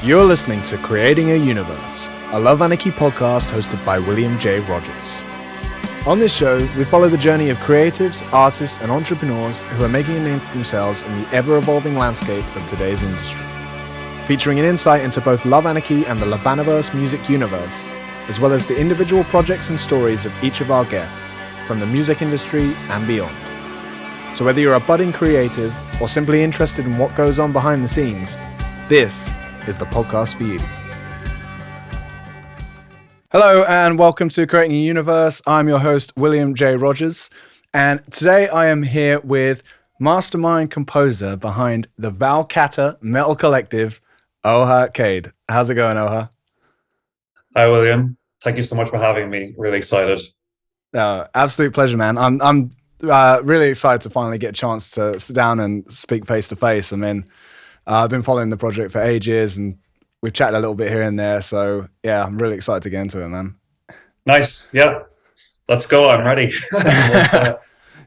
You're listening to Creating a Universe, a Love Anarchy podcast hosted by William J. Rogers. On this show, we follow the journey of creatives, artists, and entrepreneurs who are making a name for themselves in the ever-evolving landscape of today's industry. Featuring an insight into both Love Anarchy and the Lovaniverse music universe, as well as the individual projects and stories of each of our guests, from the music industry and beyond. So whether you're a budding creative or simply interested in what goes on behind the scenes, this is the podcast for you. Hello and welcome to Creating a Universe. I'm your host, William J. Rogers, and today I am here with mastermind composer behind the Valcata metal collective, Oha Cade. How's it going, Oha? Hi, William. Thank you so much for having me. Really excited. Absolute pleasure, man. I'm really excited to finally get a chance to sit down and speak face to face. I mean, I've been following the project for ages and we've chatted a little bit here and there. So yeah, I'm really excited to get into it, man. Nice. Yeah. Let's go. I'm ready.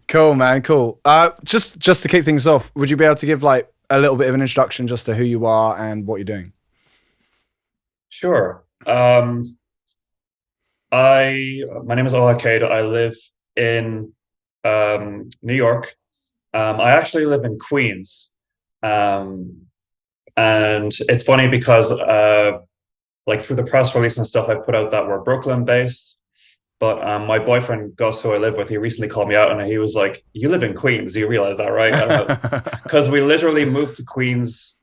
Cool, man. Cool. Just to kick things off, would you be able to give like a little bit of an introduction just to who you are and what you're doing? Sure. My name is Oha Cade. I live in New York. I actually live in Queens. And it's funny because like through the press release and stuff, I've put out that we're Brooklyn based. But my boyfriend Gus, who I live with, he recently called me out and he was like, "You live in Queens, you realize that, right?" Because we literally moved to Queens.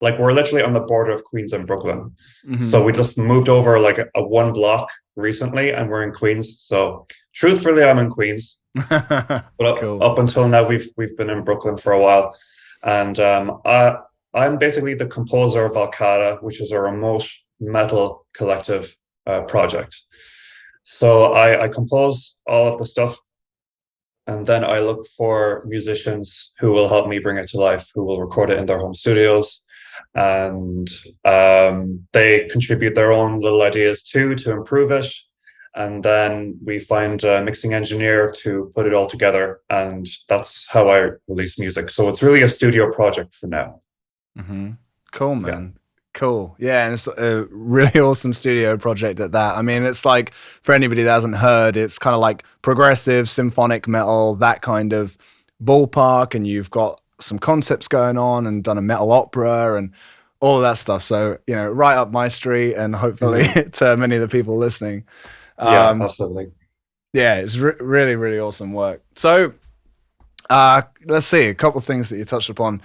Like we're literally on the border of Queens and Brooklyn. Mm-hmm. So we just moved over like a one block recently and we're in Queens. So truthfully, I'm in Queens. But Cool. up until now, we've been in Brooklyn for a while. And I'm basically the composer of Valcata, which is a remote metal collective project. So I compose all of the stuff, and then I look for musicians who will help me bring it to life, who will record it in their home studios. And they contribute their own little ideas too to improve it. And then we find a mixing engineer to put it all together. And that's how I release music. So it's really a studio project for now. Mm-hmm. Cool, man. Yeah. Cool. Yeah, and it's a really awesome studio project at that. I mean, it's like, for anybody that hasn't heard, it's kind of like progressive symphonic metal, that kind of ballpark. And you've got some concepts going on and done a metal opera and all of that stuff. So, you know, right up my street and hopefully to many of the people listening. Yeah, absolutely. Yeah, it's really, really awesome work. So let's see, a couple of things that you touched upon.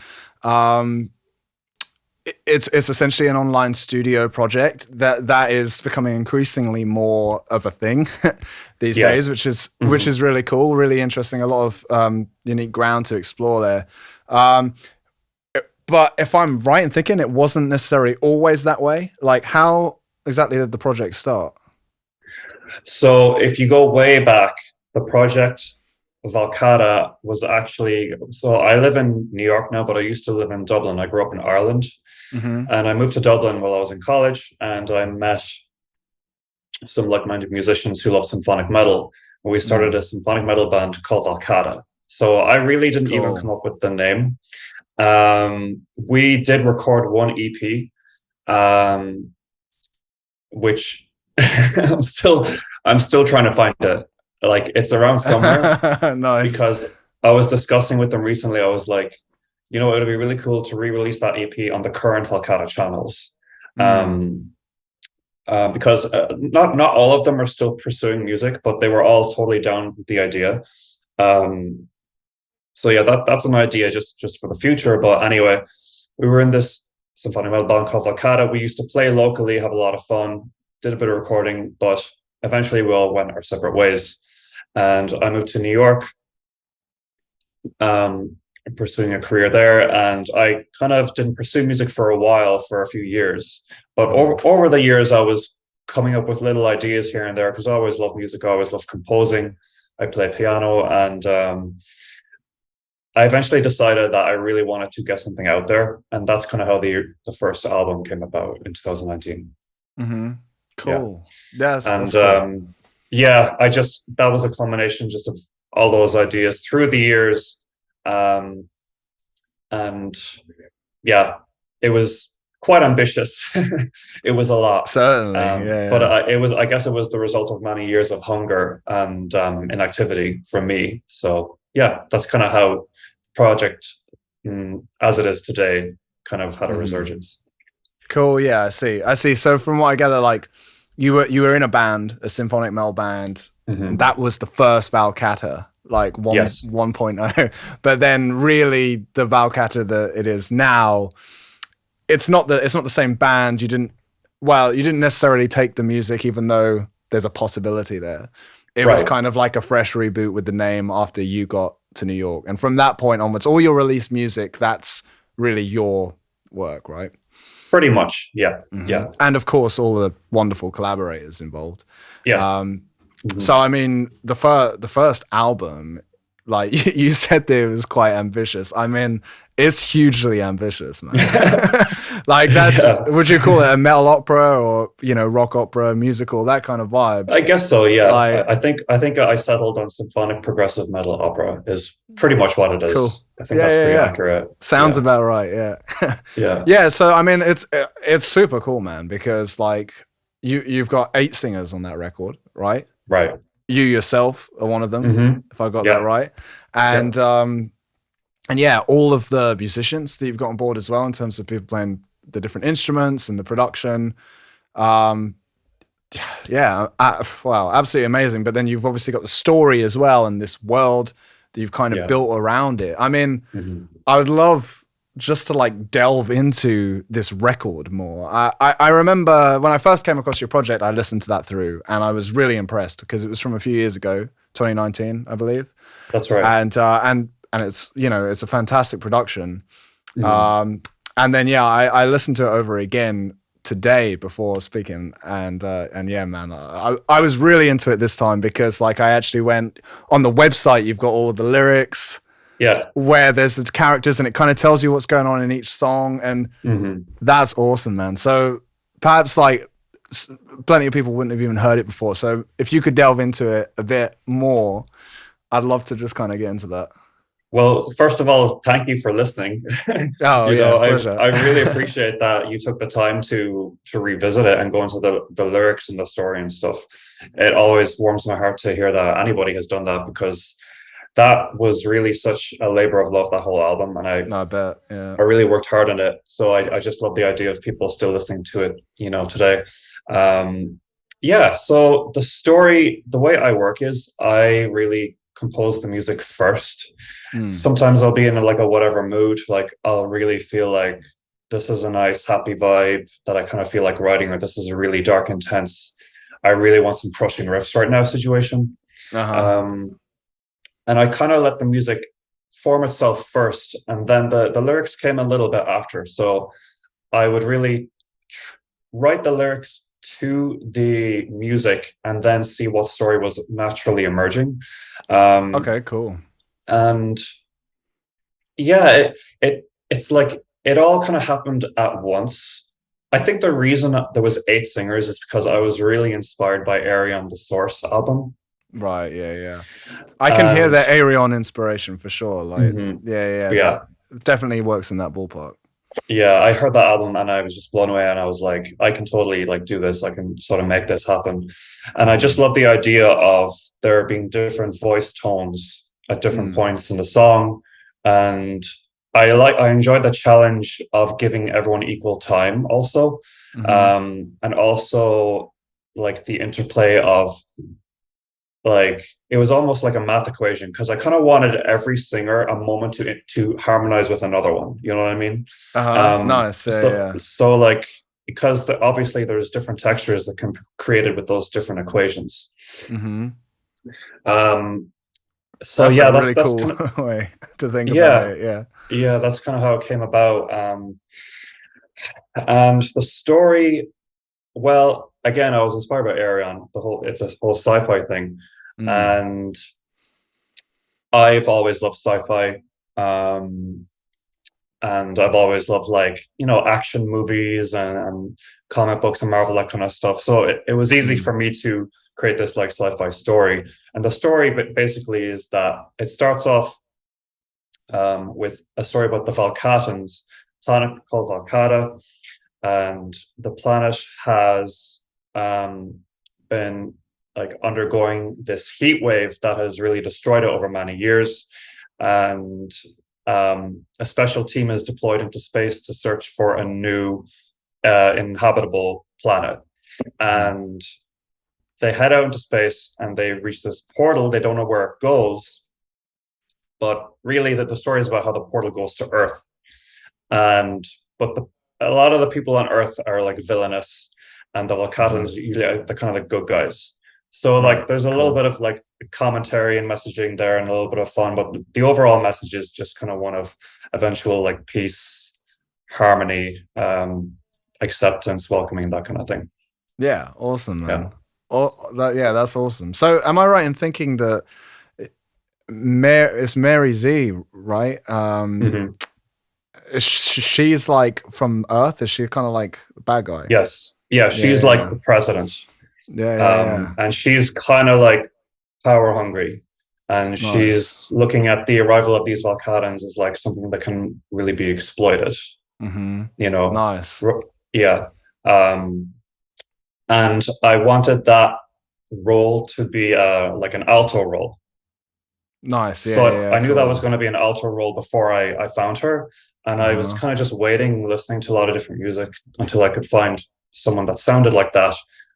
It's essentially an online studio project that is becoming increasingly more of a thing these days, which is really cool, really interesting. A lot of unique ground to explore there. But if I'm right in thinking, it wasn't necessarily always that way. Like, how exactly did the project start? So if you go way back, the project Valcata was actually, so I live in New York now, but I used to live in Dublin. I grew up in Ireland. Mm-hmm. And I moved to Dublin while I was in college, and I met some like-minded musicians who love symphonic metal. And we started a symphonic metal band called Valcata. So I really didn't even come up with the name. We did record one EP, which I'm still trying to find it. Like it's around somewhere. Nice. Because I was discussing with them recently. I was like, you know, it would be really cool to re-release that EP on the current Valcata channels. Because not all of them are still pursuing music, but they were all totally down with the idea. So yeah, that's an idea just for the future. But anyway, we were in this symphonic metal band called Valcata. We used to play locally, have a lot of fun, did a bit of recording, but eventually we all went our separate ways. And I moved to New York, pursuing a career there. And I kind of didn't pursue music for a few years. But over the years, I was coming up with little ideas here and there because I always loved music. I always loved composing. I play piano. And I eventually decided that I really wanted to get something out there. And that's kind of how the first album came about in 2019. Mm-hmm. Cool. Yeah. That's cool. Yeah, that was a culmination just of all those ideas through the years. And yeah, it was quite ambitious. It was a lot. Certainly, but it was, I guess it was the result of many years of hunger and inactivity from me. So yeah, that's kind of how project as it is today kind of had a resurgence. Cool. Yeah, I see. So from what I gather, like you were in a band, a symphonic metal band. That was the first Valcata, like 1.0. But then really the Valcata that it is now, it's not the same band. You didn't necessarily take the music, even though there's a possibility there. It was kind of like a fresh reboot with the name after you got to New York. And from that point onwards, all your released music, that's really your work, right? Pretty much, yeah. Yeah. And of course, all the wonderful collaborators involved. Yes. So, I mean, the first album, like you said, that it was quite ambitious. I mean, it's hugely ambitious, man. Like that's, would you call it a metal opera or, rock opera, musical, that kind of vibe? I guess so, yeah. Like, I think I settled on symphonic progressive metal opera is pretty much what it is. Cool. I think that's pretty accurate. Sounds about right, yeah. Yeah, so I mean, it's super cool, man, because like you've got 8 singers on that record, right? Right. You yourself are one of them, if I got that right. And and yeah, all of the musicians that you've got on board as well, in terms of people playing the different instruments and the production. Wow, absolutely amazing. But then you've obviously got the story as well, and this world that you've kind of built around it. I mean, I would love just to like delve into this record more. I remember when I first came across your project, I listened to that through, and I was really impressed because it was from a few years ago, 2019, I believe. That's right. And it's, it's a fantastic production. And then, I listened to it over again today before speaking. And yeah, man, I was really into it this time because like I actually went on the website. You've got all of the lyrics where there's the characters and it kind of tells you what's going on in each song. And that's awesome, man. So perhaps like plenty of people wouldn't have even heard it before. So if you could delve into it a bit more, I'd love to just kind of get into that. Well, first of all, thank you for listening. I really appreciate that you took the time to revisit it and go into the lyrics and the story and stuff. It always warms my heart to hear that anybody has done that, because that was really such a labor of love, that whole album. And I bet, I really worked hard on it. So I just love the idea of people still listening to it, today. So the story, the way I work is I really compose the music first. Sometimes I'll be in like a whatever mood, like I'll really feel like this is a nice happy vibe that I kind of feel like writing, or this is a really dark, intense, I really want some crushing riffs right now situation. And I kind of let the music form itself first, and then the lyrics came a little bit after. So I would really write the lyrics to the music and then see what story was naturally emerging. Okay, cool. And yeah, it's like it all kind of happened at once. I think the reason there was 8 singers is because I was really inspired by Ayreon, the Source album. Right, yeah. I can hear the Ayreon inspiration for sure. Like, yeah. Definitely works in that ballpark. Yeah, I heard that album and I was just blown away, and I was like, I can totally like do this. I can sort of make this happen. And I just love the idea of there being different voice tones at different points in the song. And I enjoyed the challenge of giving everyone equal time also. And also like the interplay of like, it was almost like a math equation, because I kind of wanted every singer a moment to harmonize with another one. You know what I mean? Nice. So like, because obviously there's different textures that can be created with those different equations. So that's yeah, a that's really cool kind of, way to think about it. Yeah, that's kind of how it came about. And the story, well, again, I was inspired by Ayreon. It's a whole sci-fi thing, and I've always loved sci-fi, and I've always loved like action movies and comic books and Marvel, that kind of stuff. So it was easy for me to create this like sci-fi story. And the story basically is that it starts off with a story about the Valcatans, planet called Valcata. and the planet has been like undergoing this heat wave that has really destroyed it over many years. And a special team is deployed into space to search for a new inhabitable planet. And they head out into space and they reach this portal. They don't know where it goes, but really the story is about how the portal goes to Earth. But a lot of the people on Earth are like villainous, and the Valcatans usually the kind of the good guys. So like there's a little bit of like commentary and messaging there and a little bit of fun, but the overall message is just kind of one of eventual like peace, harmony, acceptance, welcoming, that kind of thing. Yeah, awesome, man. That's awesome. So am I right in thinking that it's Mary Z, right? She's like from Earth. Is she kind of like a bad guy? Yes. Yeah, she's like the president. And she's kind of like power hungry, and she's looking at the arrival of these Valcatans as like something that can really be exploited. You know, nice. Yeah. And I wanted that role to be like an alto role. Nice. Yeah. So I knew that was going to be an alto role before I found her, and I was kind of just waiting, listening to a lot of different music until I could find someone that sounded like that.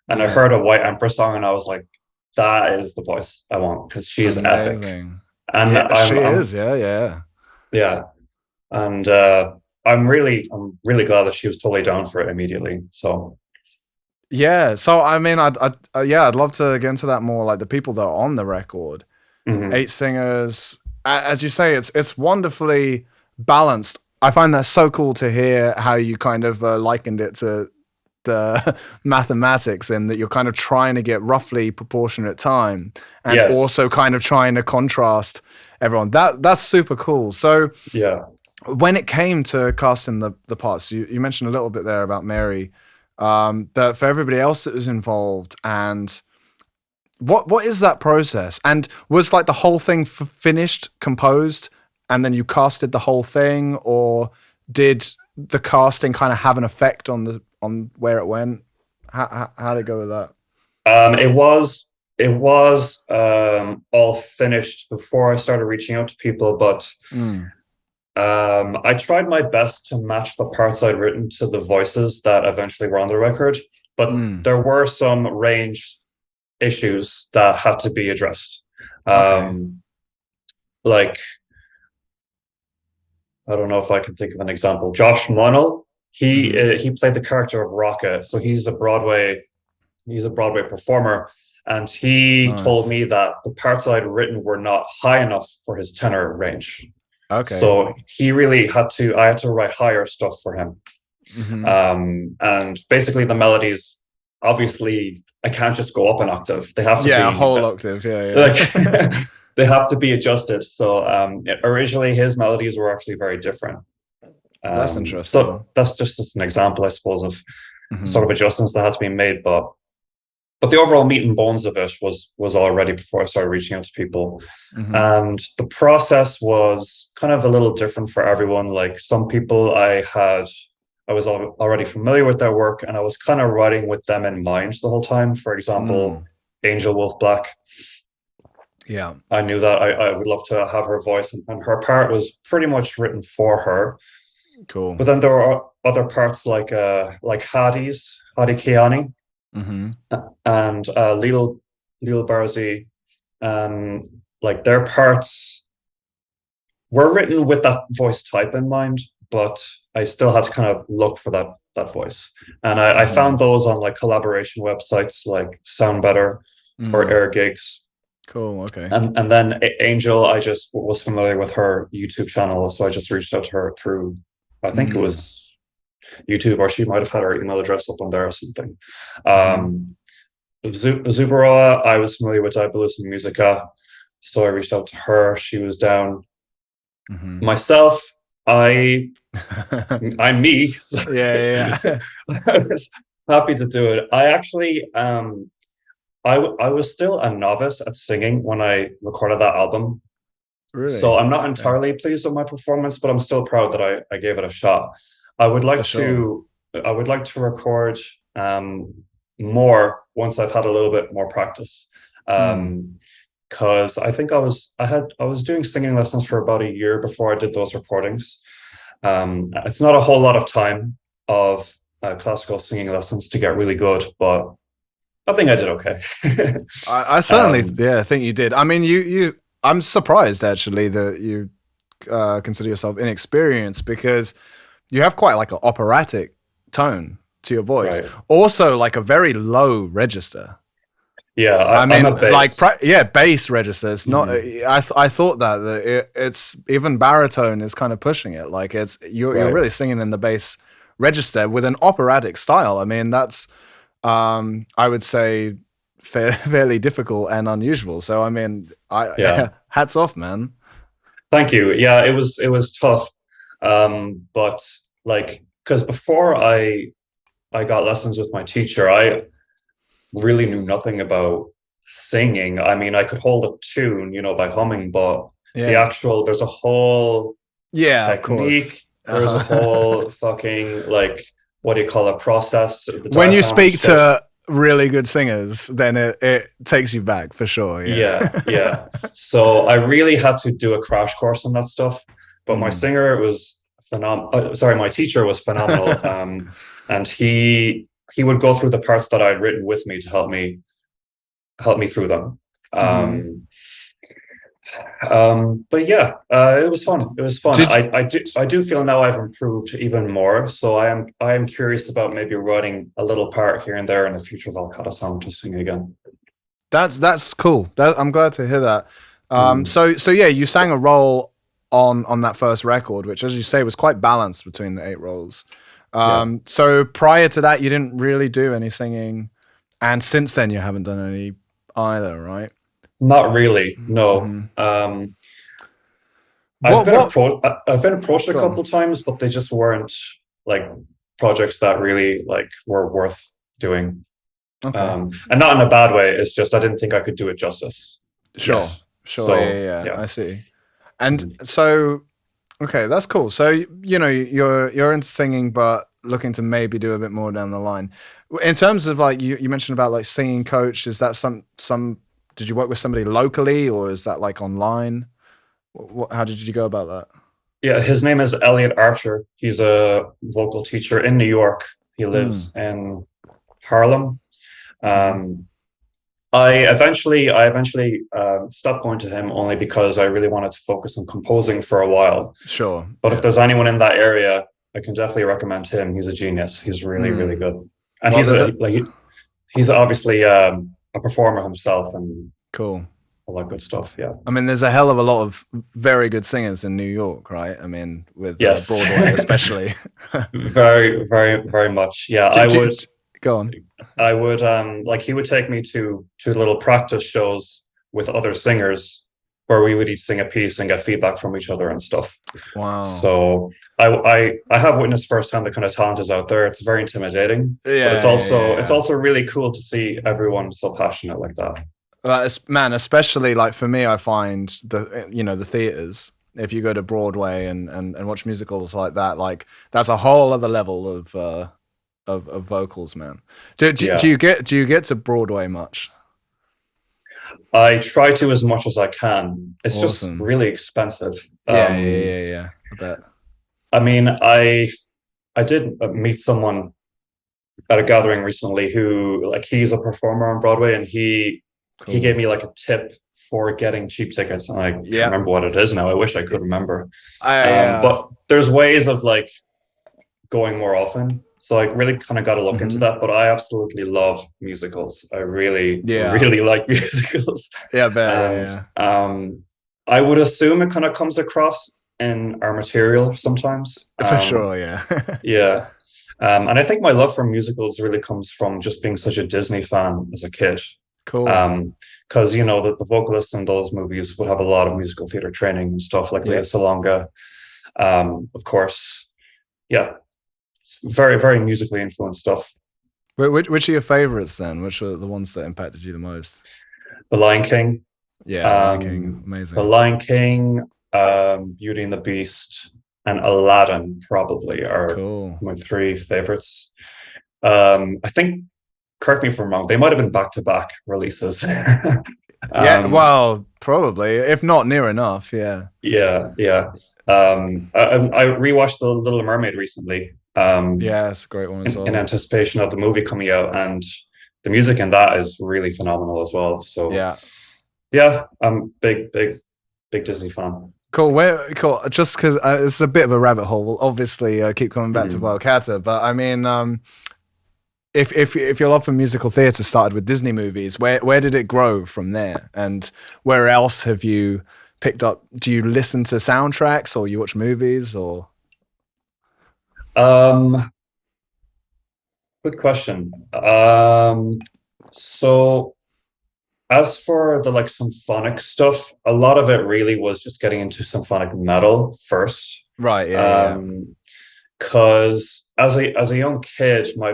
And I heard a White Emperor song, and I was like, that is the voice I want, because she's epic. And she is. Yeah. And I'm really glad that she was totally down for it immediately. So so I mean, I'd love to get into that more, like the people that are on the record. 8 singers, as you say, it's wonderfully balanced. I find that so cool to hear how you kind of likened it to the mathematics, and that you're kind of trying to get roughly proportionate time, and also kind of trying to contrast everyone. That's super cool. So when it came to casting the parts, you mentioned a little bit there about Mary, but for everybody else that was involved, and what is that process? And was like the whole thing finished, composed, and then you casted the whole thing, or did the casting kind of have an effect on where it went? How did it go with that? It was all finished before I started reaching out to people, but I tried my best to match the parts I'd written to the voices that eventually were on the record, but there were some range issues that had to be addressed. Like, I don't know if I can think of an example. Josh Monell, he played the character of Rocket, so he's a Broadway performer, and he told me that the parts I'd written were not high enough for his tenor range. So he really I had to write higher stuff for him. And basically the melodies, obviously I can't just go up an octave. They have to be a whole octave. Like, they have to be adjusted. So originally his melodies were actually very different. That's interesting. So that's just an example, I suppose, of sort of adjustments that had to be made. But the overall meat and bones of it was all ready before I started reaching out to people. And the process was kind of a little different for everyone. Like, some people I was already familiar with their work, and I was kind of writing with them in mind the whole time. For example, Angel Wolf Black. Yeah, I knew that I would love to have her voice, and her part was pretty much written for her. Cool. But then there are other parts like Hadi Kiani, and Lil Barzi, and like their parts were written with that voice type in mind, but I still had to kind of look for that voice. And I found those on like collaboration websites like Sound Better or Air Gigs. Cool. Okay. And then Angel, I just was familiar with her YouTube channel, so I just reached out to her through, I think it was YouTube, or she might have had her email address up on there or something. Zubaroa, I was familiar with Diabolus and Musica, so I reached out to her. She was down. Myself, I'm me. So I was happy to do it. I actually I was still a novice at singing when I recorded that album. Really? So I'm not entirely pleased with my performance, but I'm still proud that I gave it a shot. I would like to I would like to record more once I've had a little bit more practice. Because I think I was doing singing lessons for about a year before I did those recordings. It's not a whole lot of time of classical singing lessons to get really good, but I think I did okay. I certainly, think you did. I mean, I'm surprised actually that you consider yourself inexperienced, because you have quite like an operatic tone to your voice. Right. Also, like a very low register. Yeah, I mean, I'm a bass. like bass register. It's not. I thought that it's even baritone is kind of pushing it. Like you're really singing in the bass register with an operatic style. I mean, that's I would say fairly difficult and unusual. So I mean, hats off, man. Thank you. Yeah, it was tough, but like, because before I got lessons with my teacher, I really knew nothing about singing. I mean, I could hold a tune, by humming, but there's a whole technique. There's a whole fucking, like, what do you call it, process. When you speak to really good singers, then it takes you back for sure. Yeah. So I really had to do a crash course on that stuff. But my singer was phenomenal. Sorry, my teacher was phenomenal. And he would go through the parts that I'd written with me to help me through them. But yeah, it was fun. It was fun. I do feel now I've improved even more. So I am curious about maybe writing a little part here and there in a future Valcata song to sing again. That's cool. I'm glad to hear that. So yeah, you sang a role on that first record, which, as you say, was quite balanced between the 8 roles. So prior to that, you didn't really do any singing, and since then you haven't done any either, right? Not really, no. I've been approached a couple times, but they just weren't like projects that really like were worth doing. And not in a bad way. It's just I didn't think I could do it justice. Sure. So, yeah. I see. And so, okay, that's cool. So you're into singing, but looking to maybe do a bit more down the line. In terms of like you mentioned about like singing coach, is that some? Did you work with somebody locally, or is that like online? How did you go about that? Yeah, his name is Elliot Archer. He's a vocal teacher in New York. He lives in Harlem. I eventually stopped going to him only because I really wanted to focus on composing for a while. Sure. But if there's anyone in that area, I can definitely recommend him. He's a genius. He's really, really good. And he's obviously a performer himself and cool. All that good stuff. Yeah. I mean, there's a hell of a lot of very good singers in New York, right? I mean, with Broadway especially. Very, very, very much. Yeah. Go on. I would like he would take me to little practice shows with other singers where we would each sing a piece and get feedback from each other and stuff. Wow. So I have witnessed firsthand the kind of talent is out there. It's very intimidating. Yeah. But it's also really cool to see everyone so passionate like that. Man, especially like for me, I find the theaters. If you go to Broadway and watch musicals like that, like that's a whole other level of vocals, man. Do you get to Broadway much? I try to as much as I can. It's just really expensive. Yeah. I bet. I mean, I did meet someone at a gathering recently who, like, he's a performer on Broadway, and he gave me like a tip for getting cheap tickets, and I can't remember what it is now. I wish I could remember. But there's ways of like going more often. So I really kind of got to look into that, but I absolutely love musicals. I really, really like musicals. I would assume it kind of comes across in our material sometimes. For sure, yeah. And I think my love for musicals really comes from just being such a Disney fan as a kid. Cool. Because, the vocalists in those movies would have a lot of musical theater training and stuff, like Lea Salonga. Of course, very, very musically influenced stuff. Which are your favorites then? Which are the ones that impacted you the most? The Lion King. Yeah, Lion King, amazing. The Lion King, Beauty and the Beast, and Aladdin probably are Cool. my three favorites. I think, correct me if I'm wrong, they might have been back-to-back releases. Yeah, well, probably, if not near enough. Yeah. Yeah. I rewatched The Little Mermaid recently. Yeah, it's a great one as well. In anticipation of the movie coming out, and the music in that is really phenomenal as well. So yeah, I'm big Disney fan. Cool. Cool. Just because it's a bit of a rabbit hole. We'll obviously keep coming back to Valcata, but I mean, if your love for musical theatre started with Disney movies, where did it grow from there, and where else have you picked up? Do you listen to soundtracks, or you watch movies, or? Good question. So as for the symphonic stuff, a lot of it really was just getting into symphonic metal first. Right. Yeah. Because as a young kid, my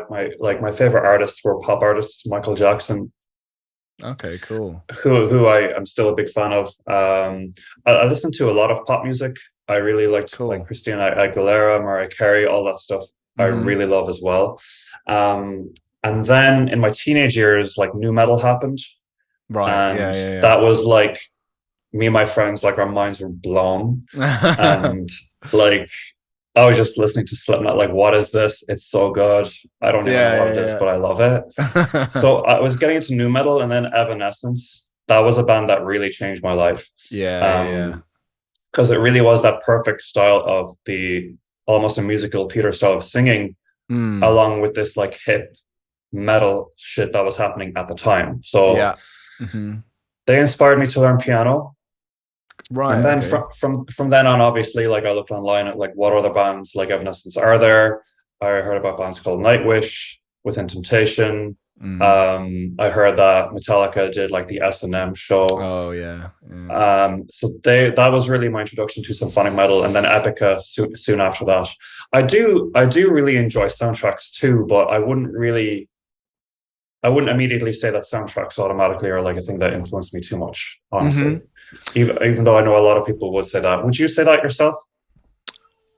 favorite artists were pop artists, Michael Jackson. Okay, cool. Who I am still a big fan of. I listen to a lot of pop music. I really liked Christina Aguilera, Mariah Carey, all that stuff. I really love as well. And then in my teenage years, new metal happened. Right. And that was me and my friends, our minds were blown. And I was just listening to Slipknot, what is this? It's so good. I don't even know what it is, but I love it. So I was getting into nu metal, and then Evanescence. That was a band that really changed my life. Because it really was that perfect style of almost a musical theater style of singing, along with this hip metal shit that was happening at the time. So they inspired me to learn piano. Right. And then from then on, obviously, I looked online at what other bands like Evanescence are there. I heard about bands called Nightwish, Within Temptation. I heard that Metallica did the S&M show. Oh yeah. So that was really my introduction to symphonic metal, and then Epica soon after that. I do really enjoy soundtracks too, but I wouldn't immediately say that soundtracks automatically are a thing that influenced me too much, honestly. Even though I know a lot of people would say that. Would you say that yourself?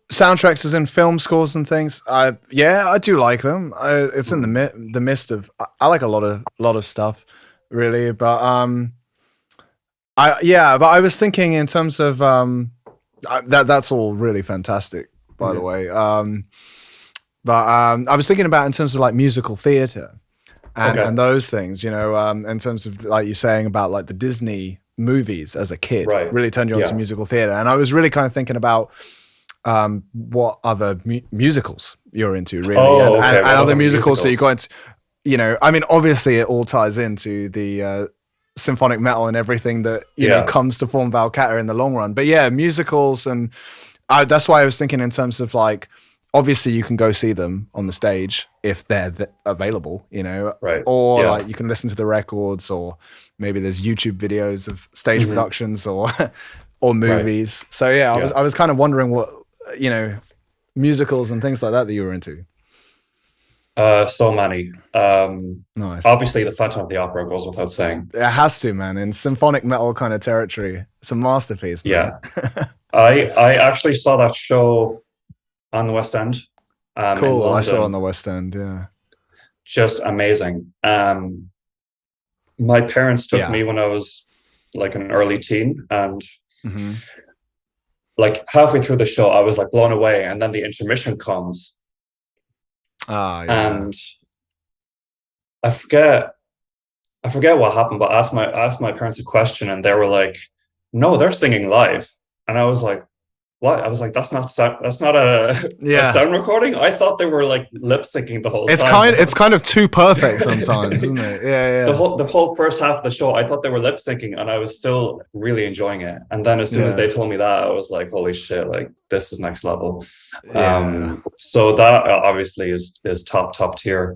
Soundtracks as in film scores and things. I do like them. It's in the midst of. I like a lot of stuff, really. But I was thinking in terms of that's all really fantastic, by the way. But I was thinking about in terms of musical theater and those things. In terms of you saying about the Disney movies as a kid, really turned you on to musical theater, and I was really kind of thinking about what other musicals you're into, really, and other musicals that you got into. I mean, obviously it all ties into the symphonic metal and everything that know comes to form Valcata in the long run. But musicals, and that's why I was thinking in terms of obviously you can go see them on the stage if they're available, or you can listen to the records, or maybe there's YouTube videos of stage productions or movies. So I was kind of wondering what musicals and things like that you were into. So many. Nice. Obviously, the Phantom of the Opera goes without saying. It has to, man. In symphonic metal kind of territory, it's a masterpiece, man. Yeah. I actually saw that show on the West End. Cool. I saw it on the West End. Yeah. Just amazing. My parents took me when I was an early teen, and halfway through the show, I was blown away, and then the intermission comes. And I forget what happened, but I asked my parents a question, and they were like, "No, they're singing live," and I was like, "What?" I was like, "That's not a sound recording." I thought they were lip syncing the whole time. It's kind of too perfect sometimes, isn't it? Yeah. The whole first half of the show, I thought they were lip syncing, and I was still really enjoying it. And then as soon as they told me that, I was like, "Holy shit! This is next level." So that obviously is top tier.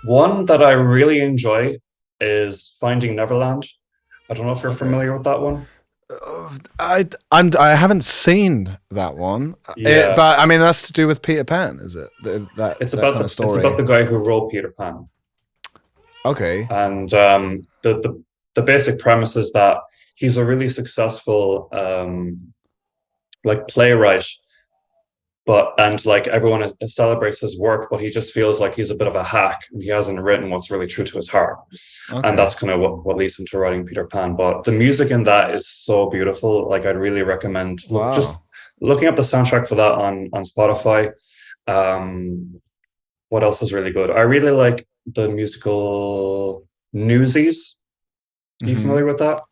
One that I really enjoy is Finding Neverland. I don't know if you're familiar with that one. I haven't seen that one, but I mean that's to do with Peter Pan, is it? It's about the guy who wrote Peter Pan. Okay. And the basic premise is that he's a really successful like playwright, and like everyone celebrates his work, but he just feels like he's a bit of a hack and he hasn't written what's really true to his heart. Okay. And that's kind of what leads him to writing Peter Pan. But the music in that is so beautiful. Like I'd really recommend just looking up the soundtrack for that on Spotify. What else is really good? I really like the musical Newsies. Are you familiar with that?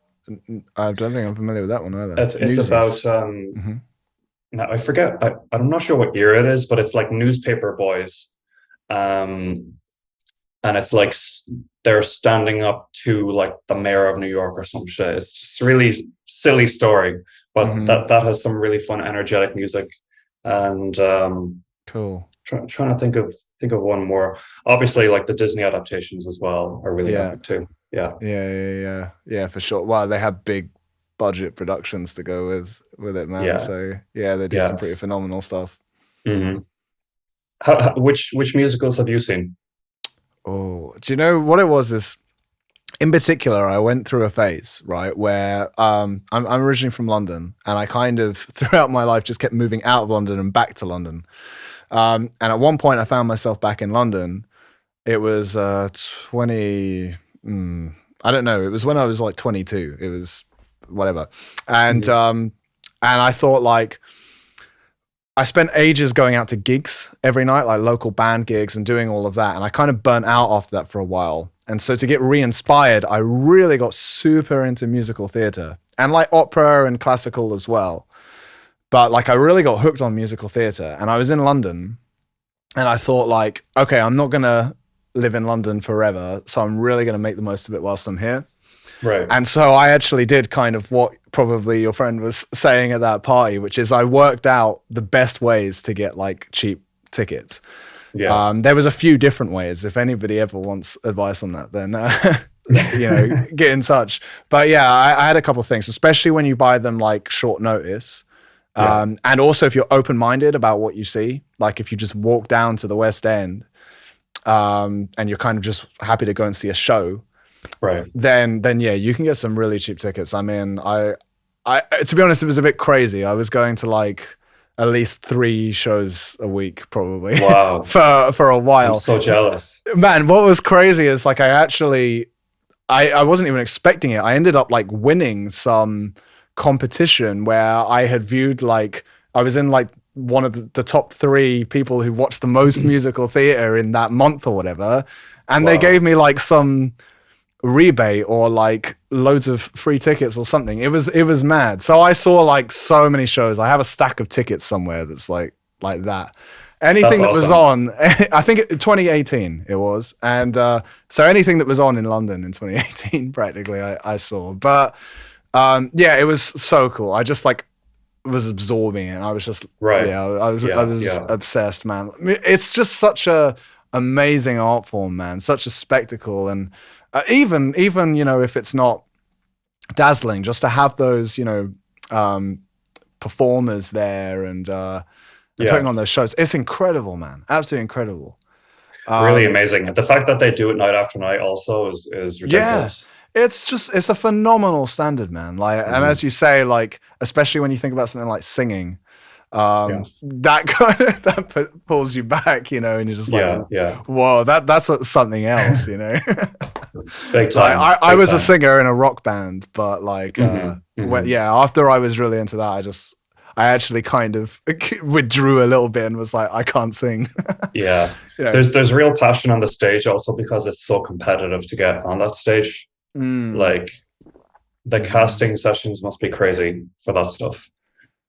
I don't think I'm familiar with that one either. It's about now I forget. I'm not sure what year it is, but it's like newspaper boys, and it's like they're standing up to like the mayor of New York or some shit. It's just a really silly story, but that has some really fun, energetic music, and cool. Trying to think of one more. Obviously, like the Disney adaptations as well are really epic too. Yeah, for sure. Wow, they have big budget productions to go with it, man. So they do some pretty phenomenal stuff. Which musicals have you seen? Oh, do you know what it was? Is in particular, I went through a phase, right, where I'm originally from London, and I kind of throughout my life just kept moving out of London and back to London. And at one point, I found myself back in London. It was 20. I don't know. It was when I was like 22. It was whatever, and I thought, like, I spent ages going out to gigs every night, like local band gigs and doing all of that, and I kind of burnt out after that for a while. And so to get re-inspired, I really got super into musical theater and like opera and classical as well. But like I really got hooked on musical theater, and I was in London, and I thought, like, okay, I'm not gonna live in London forever, so I'm really gonna make the most of it whilst I'm here. Right. And so I actually did kind of what probably your friend was saying at that party, which is I worked out the best ways to get like cheap tickets. Yeah. There was a few different ways. If anybody ever wants advice on that, then get in touch. But yeah, I had a couple of things, especially when you buy them like short notice. And also if you're open-minded about what you see, like if you just walk down to the West End and you're kind of just happy to go and see a show, right? Then yeah, you can get some really cheap tickets. I mean, I to be honest, it was a bit crazy. I was going to like at least 3 shows a week, probably. Wow. for a while. I'm so jealous. Man, what was crazy is like I wasn't even expecting it. I ended up like winning some competition where I had viewed, like, I was in like one of the top 3 people who watched the most musical theater in that month or whatever, and they gave me like some rebate or like loads of free tickets or something. It was mad. So I saw like so many shows. I have a stack of tickets somewhere that's like that. Anything that was on, I think 2018 it was, and so anything that was on in London in 2018 practically I saw. But it was so cool. I just like was absorbing it. I was just I was obsessed, man. I mean, it's just such a amazing art form, man. Such a spectacle. And even if it's not dazzling, just to have those performers there and putting on those shows, it's incredible, man. Absolutely incredible. Really amazing. The fact that they do it night after night also is ridiculous. Yeah, it's a phenomenal standard, man. Like, and as you say, like, especially when you think about something like singing, that kind of that pulls you back, and you're just like, whoa, that's something else, Big time. I was a singer in a rock band, but like, after I was really into that, I actually kind of withdrew a little bit and was like, I can't sing. There's real passion on the stage also because it's so competitive to get on that stage. Like the casting sessions must be crazy for that stuff.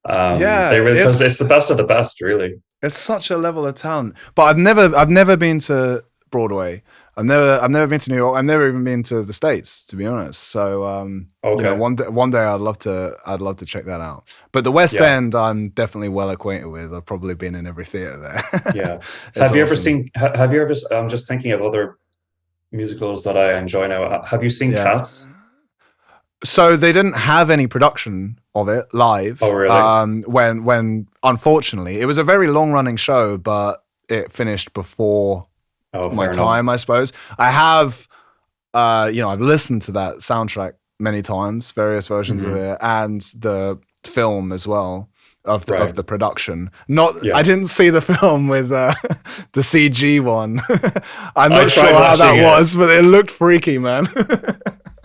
It's the best of the best, really. It's such a level of talent. But I've never been to Broadway. I've never been to New York. I've never even been to the States, to be honest. So one day I'd love to check that out. But the West End, I'm definitely well acquainted with. I've probably been in every theater there. Yeah. Have you ever? I'm just thinking of other musicals that I enjoy now. Have you seen Cats? So they didn't have any production of it live. Oh, really? When unfortunately, it was a very long running show, but it finished before my time, I suppose. I have, I've listened to that soundtrack many times, various versions of it, and the film as well. of Right. the production. Not, Yeah. I didn't see the film with the CG one. I'm I not sure tried how that watching it. was, but it looked freaky, man.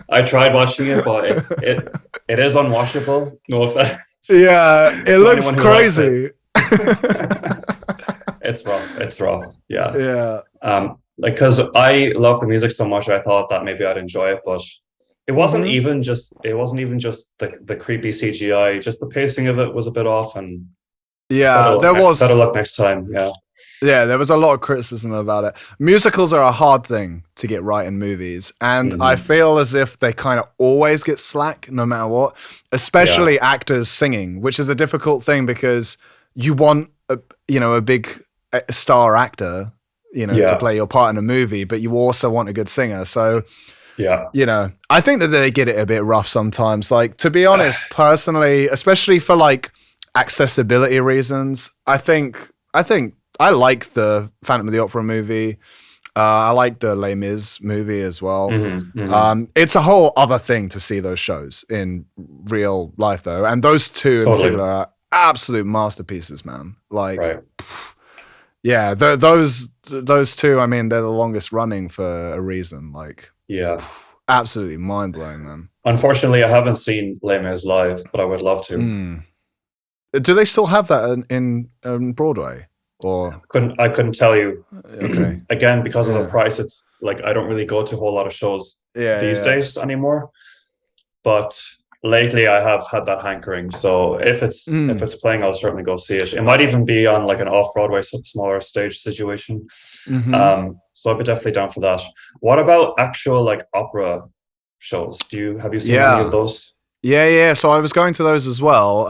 I tried watching it, but it is unwatchable. No offense. Yeah, it to looks anyone who likes it. crazy. It's rough. It's rough. Yeah. Yeah. Like, because I love the music so much, I thought that maybe I'd enjoy it, but it wasn't Mhm. even just the creepy CGI. Just the pacing of it was a bit off, and Yeah, there better was luck next time. Yeah. there was a lot of criticism about it. Musicals are a hard thing to get right in movies, and I feel as if they kind of always get slack no matter what, especially actors singing, which is a difficult thing because you want a big star actor, to play your part in a movie, but you also want a good singer. So Yeah. I think that they get it a bit rough sometimes. Like, to be honest, personally, especially for like accessibility reasons, I think I like the Phantom of the Opera movie. I like the Les Mis movie as well. It's a whole other thing to see those shows in real life, though, and those two in particular are absolute masterpieces, man. Like, Right. yeah, those two. I mean, they're the longest running for a reason. Like, Yeah. absolutely mind blowing, man. Unfortunately, I haven't seen Les Mis live, but I would love to. Do they still have that in Broadway? Or I couldn't tell you. Okay. Again, because of the price, it's like I don't really go to a whole lot of shows these days anymore. But lately, I have had that hankering. So if it's playing, I'll certainly go see it. It might even be on like an off-Broadway, smaller stage situation. So I'd be definitely down for that. What about actual like opera shows? Have you seen any of those? Yeah. So I was going to those as well.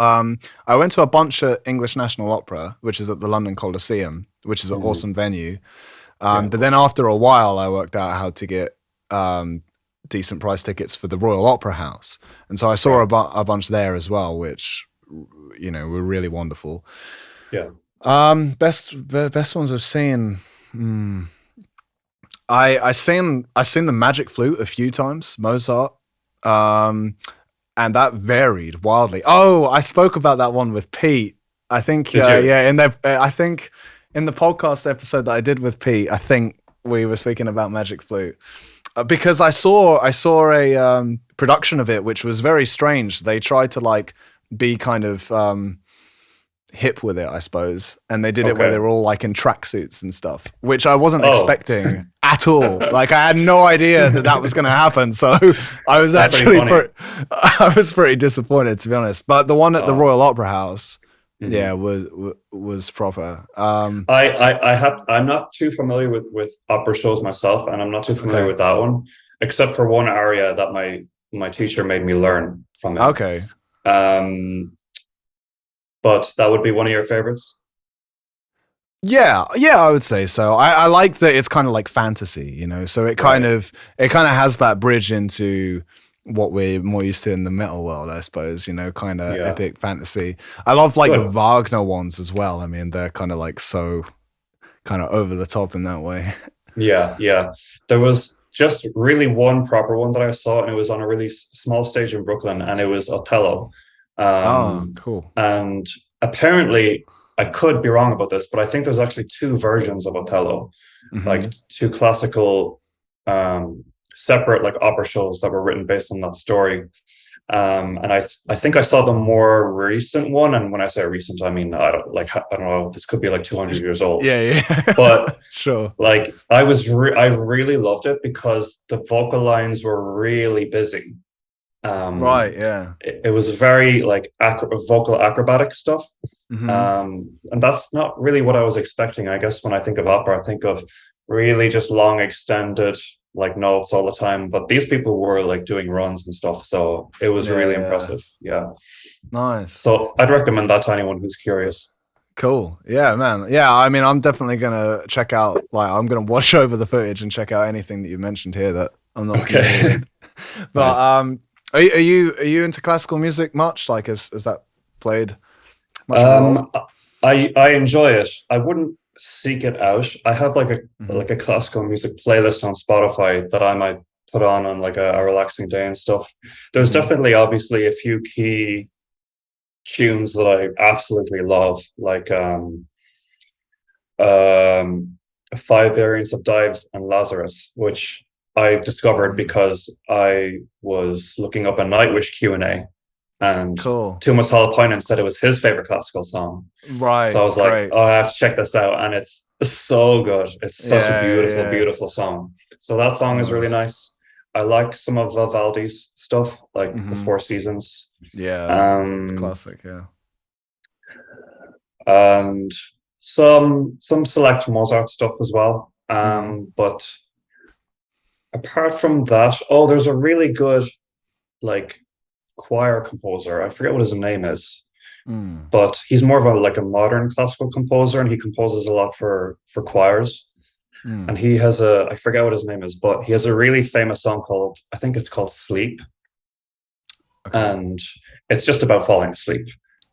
I went to a bunch at English National Opera, which is at the London Coliseum, which is an awesome venue. But then after a while, I worked out how to get decent price tickets for the Royal Opera House, and so I saw a bunch there as well, which were really wonderful. Yeah. Best ones I've seen. I seen the Magic Flute a few times, Mozart. And that varied wildly. Oh, I spoke about that one with Pete. I think, I think in the podcast episode that I did with Pete, I think we were speaking about Magic Flute because I saw a production of it, which was very strange. They tried to like be kind of hip with it, I suppose, and they did it where they were all like in tracksuits and stuff, which I wasn't expecting at all. Like, I had no idea that was going to happen, so I was actually pretty disappointed, to be honest. But the one at the Royal Opera House, was proper. I'm not too familiar with opera shows myself, and I'm not too familiar with that one, except for one aria that my teacher made me learn from it. Okay. But that would be one of your favorites? Yeah, I would say so. I like that it's kind of like fantasy, so it kind of has that bridge into what we're more used to in the metal world, I suppose, kind of epic fantasy. I love like the Wagner ones as well. I mean, they're kind of like so kind of over the top in that way. Yeah. There was just really one proper one that I saw, and it was on a really small stage in Brooklyn, and it was Othello. Cool. And apparently, I could be wrong about this, but I think there's actually two versions of Othello, like two classical, separate like opera shows that were written based on that story. And I think I saw the more recent one, and when I say recent, I mean I don't know. This could be like 200 years old. Yeah. But sure. Like I really loved it because the vocal lines were really busy. Right. Yeah. It was very like vocal acrobatic stuff, and that's not really what I was expecting. I guess when I think of opera, I think of really just long, extended like notes all the time. But these people were like doing runs and stuff, so it was really impressive. Yeah. Nice. So I'd recommend that to anyone who's curious. Cool. Yeah, man. Yeah, I mean, I'm definitely gonna check out. Like, I'm gonna watch over the footage and check out anything that you mentioned here that I'm not familiar with. But nice. Are you into classical music much? Like, is that played much? I enjoy it. I wouldn't seek it out. I have like a classical music playlist on Spotify that I might put on like a relaxing day and stuff. There's definitely obviously a few key tunes that I absolutely love, like Five Variants of Dives and Lazarus, which I discovered because I was looking up a Nightwish Q&A, and Cool. Tuomas Holopainen said it was his favorite classical song. Right. So I was like, oh, I have to check this out. And it's so good. It's such a beautiful, beautiful song. So that song is really nice. I like some of Vivaldi's stuff, like the Four Seasons. Yeah. Classic, yeah. And some select Mozart stuff as well. But apart from that, there's a really good like choir composer. I forget what his name is, but he's more of a modern classical composer, and he composes a lot for choirs. And he has I forget what his name is, but he has a really famous song called, I think it's called Sleep. Okay. And it's just about falling asleep.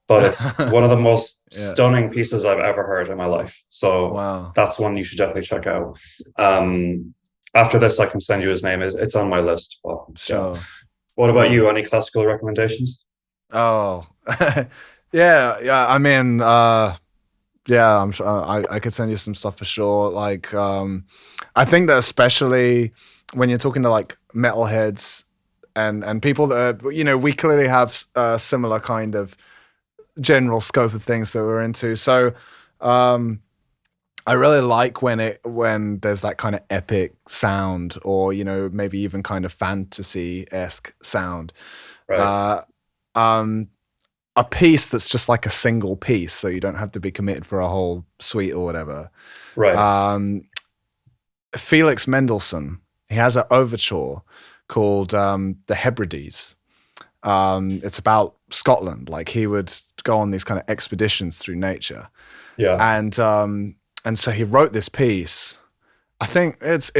But it's one of the most stunning pieces I've ever heard in my life. So that's one you should definitely check out. After this, I can send you his name. It's on my list. But, sure. What about you? Any classical recommendations? Oh, yeah. I mean, yeah, I'm sure I could send you some stuff for sure. Like, I think that especially when you're talking to like metalheads and people that are, we clearly have a similar kind of general scope of things that we're into. So I really like when there's that kind of epic sound, or maybe even kind of fantasy-esque sound. Right. A piece that's just like a single piece, so you don't have to be committed for a whole suite or whatever. Right. Felix Mendelssohn, he has an overture called The Hebrides. It's about Scotland. Like, he would go on these kind of expeditions through nature. Yeah. And so he wrote this piece. I think it's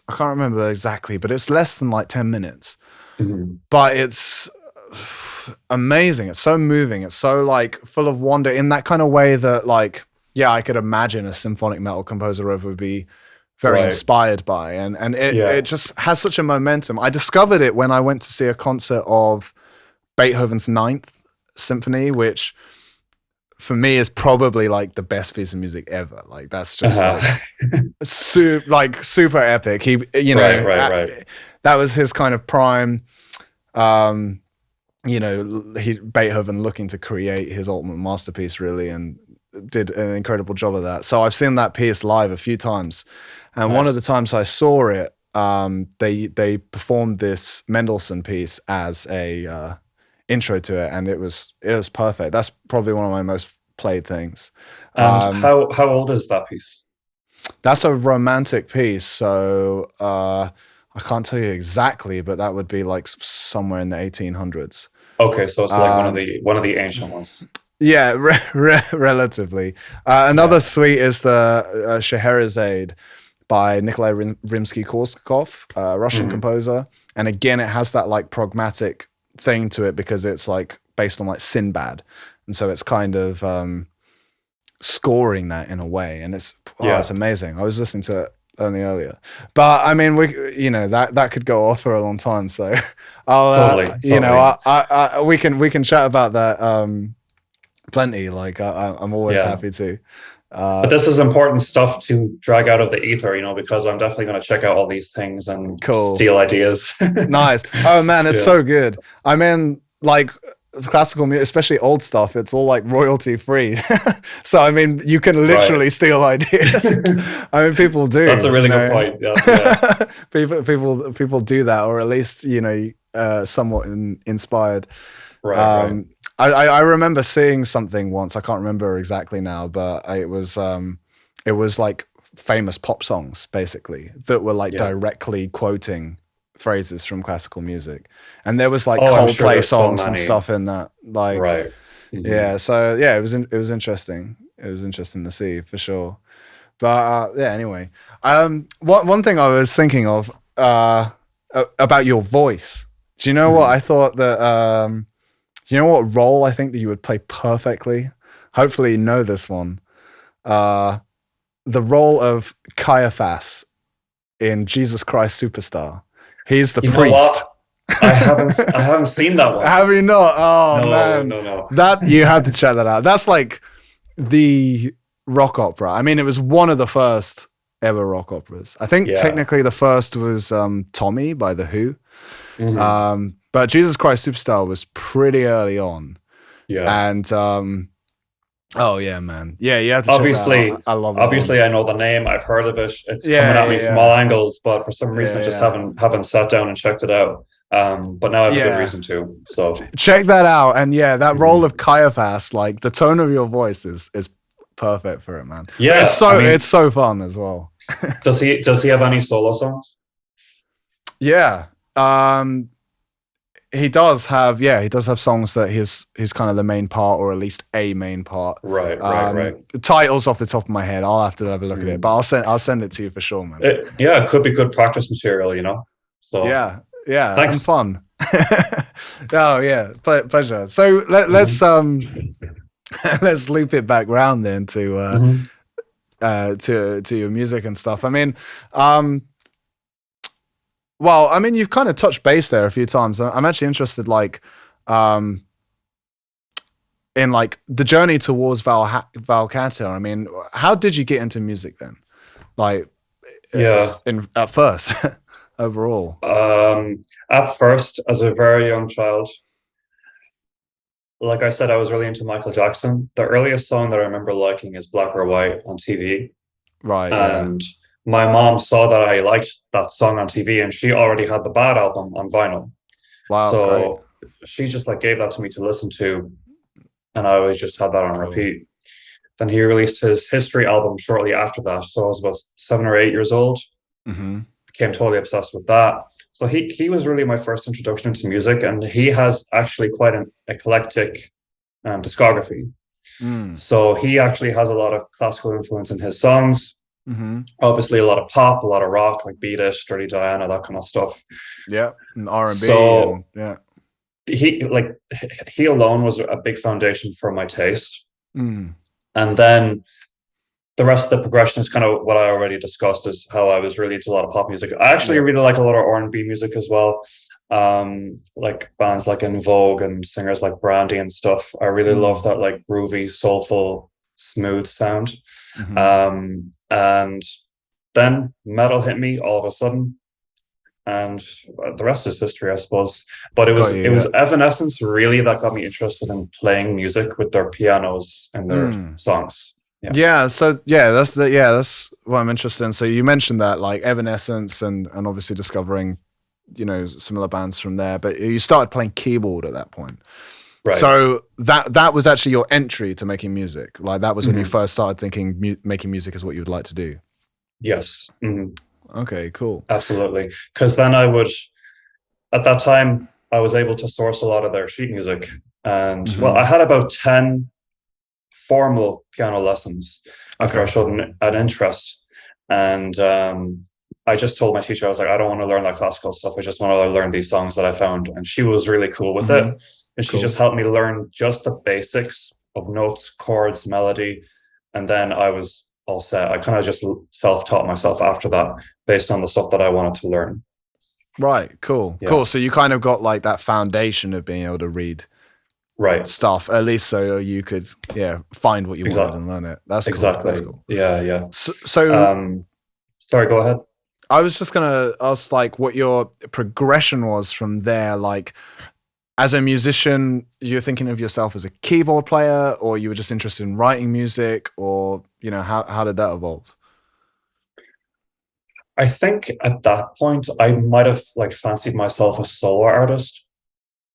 I can't remember exactly, but it's less than like 10 minutes. But it's amazing. It's so moving. It's so like full of wonder in that kind of way that like, yeah, I could imagine a symphonic metal composer would be very inspired by. And it just has such a momentum. I discovered it when I went to see a concert of Beethoven's Ninth Symphony, which for me is probably like the best piece of music ever. Like, that's just like super epic. He, that was his kind of prime. Beethoven looking to create his ultimate masterpiece, really, and did an incredible job of that. So I've seen that piece live a few times, and one of the times I saw it, they performed this Mendelssohn piece as a intro to it, and it was perfect. That's probably one of my most played things. And how old is that piece? That's a romantic piece, so I can't tell you exactly, but that would be like somewhere in the 1800s. Okay, so it's like one of the ancient ones. Yeah, relatively. Another suite is the Scheherazade by Nikolai Rimsky-Korsakov, a Russian composer, and again, it has that like pragmatic thing to it because it's like based on like Sinbad, and so it's kind of scoring that in a way, and it's amazing. I was listening to it only earlier, but I mean, that could go off for a long time, so I'll totally. We can chat about that plenty. Like, I'm always happy to. But this is important stuff to drag out of the ether, because I'm definitely going to check out all these things and steal ideas. Nice. Oh man, it's so good. I mean, like, classical music, especially old stuff, it's all like royalty free. So I mean, you can literally steal ideas. I mean, people do. That's a really good point. Yeah. people do that, or at least somewhat inspired. Right. I remember seeing something once. I can't remember exactly now, but it was like famous pop songs basically that were like directly quoting phrases from classical music, and there was like Coldplay songs and stuff in that. Like, yeah. So yeah, it was interesting. It was interesting to see for sure. But anyway, one thing I was thinking of about your voice. Do you know what I thought that? Do you know what role I think that you would play perfectly? Hopefully you know this one. The role of Caiaphas in Jesus Christ Superstar. He's the priest. I haven't seen that one. Have you not? Oh No, man, no. that you had to check that out. That's like the rock opera. I mean, it was one of the first ever rock operas. I think technically the first was Tommy by The Who. But Jesus Christ Superstar was pretty early on. Yeah. And oh yeah, man. Yeah, you have to obviously check that out. I love that obviously one. I know the name, I've heard of it, it's coming at me from all angles, but for some reason I just haven't sat down and checked it out. But now I have a good reason to. So check that out. And that role of Caiaphas, like the tone of your voice is perfect for it, man. Yeah, it's so fun as well. Does he have any solo songs? Yeah. He does have songs that he's kind of the main part, or at least a main part. Right. Titles off the top of my head, I'll have to have a look at it, but I'll send it to you for sure, man. It could be good practice material, So yeah, thanks. and fun. Oh yeah, pleasure. So let's let's loop it back round then to your music and stuff. I mean, well, I mean, you've kind of touched base there a few times. I'm actually interested, like, in like the journey towards Valcata. I mean, how did you get into music then? Like, at first, overall. At first, as a very young child, like I said, I was really into Michael Jackson. The earliest song that I remember liking is Black or White on TV. Right. And my mom saw that I liked that song on TV, and she already had the Bad album on vinyl. Wow. So great. she just like gave that to me to listen to, and I always just had that on repeat. Then he released his History album shortly after that. So I was about 7 or 8 years old. Became totally obsessed with that. So he was really my first introduction into music, and he has actually quite an eclectic discography. So he actually has a lot of classical influence in his songs. Obviously a lot of pop, a lot of rock, like Beat It, Dirty Diana, that kind of stuff. Yeah, and R&B. So he alone was a big foundation for my taste. And then the rest of the progression is kind of what I already discussed, is how I was really into a lot of pop music. I actually really like a lot of R&B music as well. Like bands like In Vogue and singers like Brandy and stuff. I really love that like groovy, soulful, smooth sound. And then metal hit me all of a sudden, and the rest is history, I suppose. But it was Evanescence really that got me interested in playing music with their pianos and their songs. So that's what I'm interested in. So you mentioned that, like Evanescence, and obviously discovering similar bands from there, but you started playing keyboard at that point. Right. So that was actually your entry to making music. Like that was when you first started thinking making music is what you would like to do. Yes. Okay, cool. Absolutely. Because then at that time, I was able to source a lot of their sheet music. And I had about 10 formal piano lessons after I showed an interest. And I just told my teacher, I was like, I don't want to learn that classical stuff. I just want to learn these songs that I found. And she was really cool with it. And she just helped me learn just the basics of notes, chords, melody. And then I was all set. I kind of just self-taught myself after that based on the stuff that I wanted to learn. Right. Cool. Yeah. Cool. So you kind of got like that foundation of being able to read stuff, at least so you could find what you wanted and learn it. That's cool. That's cool. Yeah. So sorry, go ahead. I was just gonna ask like what your progression was from there. Like as a musician, you're thinking of yourself as a keyboard player, or you were just interested in writing music, or how did that evolve? I think at that point I might have like fancied myself a solo artist,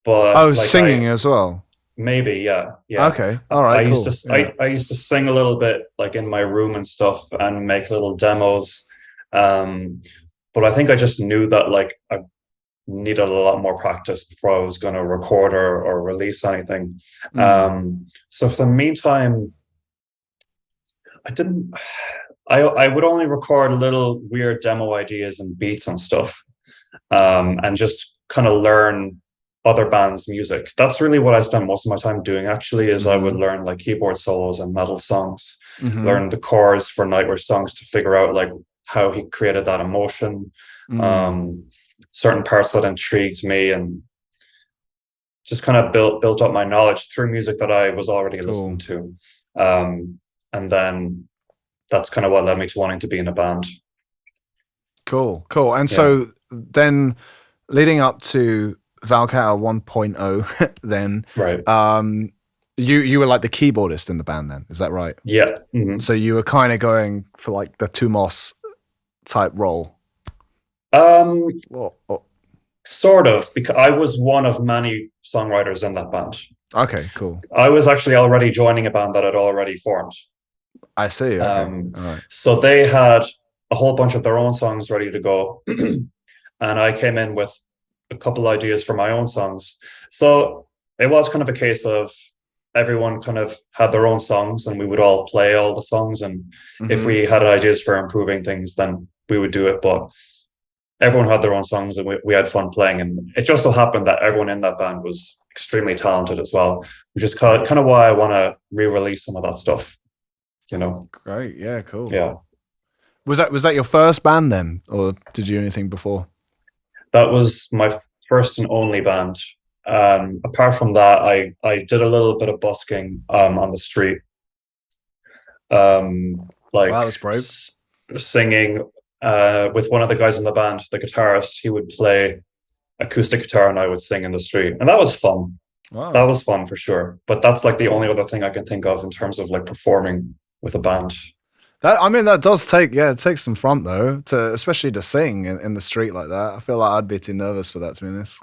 but singing as well. Maybe, yeah. Okay, all right. I used to sing a little bit like in my room and stuff, and make little demos. But I think I just knew that like I needed a lot more practice before I was going to record or release anything. So for the meantime, I would only record little weird demo ideas and beats and stuff, and just kind of learn other bands' music. That's really what I spent most of my time doing, actually, is I would learn like keyboard solos and metal songs, learn the chords for Nightwish songs to figure out like how he created that emotion. certain parts that intrigued me, and just kind of built up my knowledge through music that I was already listening to. And then that's kind of what led me to wanting to be in a band. Cool. And so then leading up to Valcata 1.0, then right. You were like the keyboardist in the band then, is that right? Yeah. Mm-hmm. So you were kind of going for like the Tumos type role. Sort of, because I was one of many songwriters in that band. Okay, cool. I was actually already joining a band that had already formed. I see. Okay. All right. So they had a whole bunch of their own songs ready to go. And I came in with a couple ideas for my own songs. So it was kind of a case of everyone kind of had their own songs, and we would all play all the songs. And if we had ideas for improving things, then we would do it. But everyone had their own songs, and we had fun playing. And it just so happened that everyone in that band was extremely talented as well, which is kind of why I want to re-release some of that stuff, you know. Great. Yeah, cool. Yeah. Was that your first band then, or did you do anything before? That was my first and only band. Apart from that, I did a little bit of busking on the street. Wow, that's brave. Singing with one of the guys in the band, the guitarist. He would play acoustic guitar and I would sing in the street, and that was fun. Wow. That was fun for sure. But that's like the only other thing I can think of in terms of like performing with a band. That does take, it takes some front though, especially to sing in the street like that. I feel like I'd be too nervous for that, to be honest.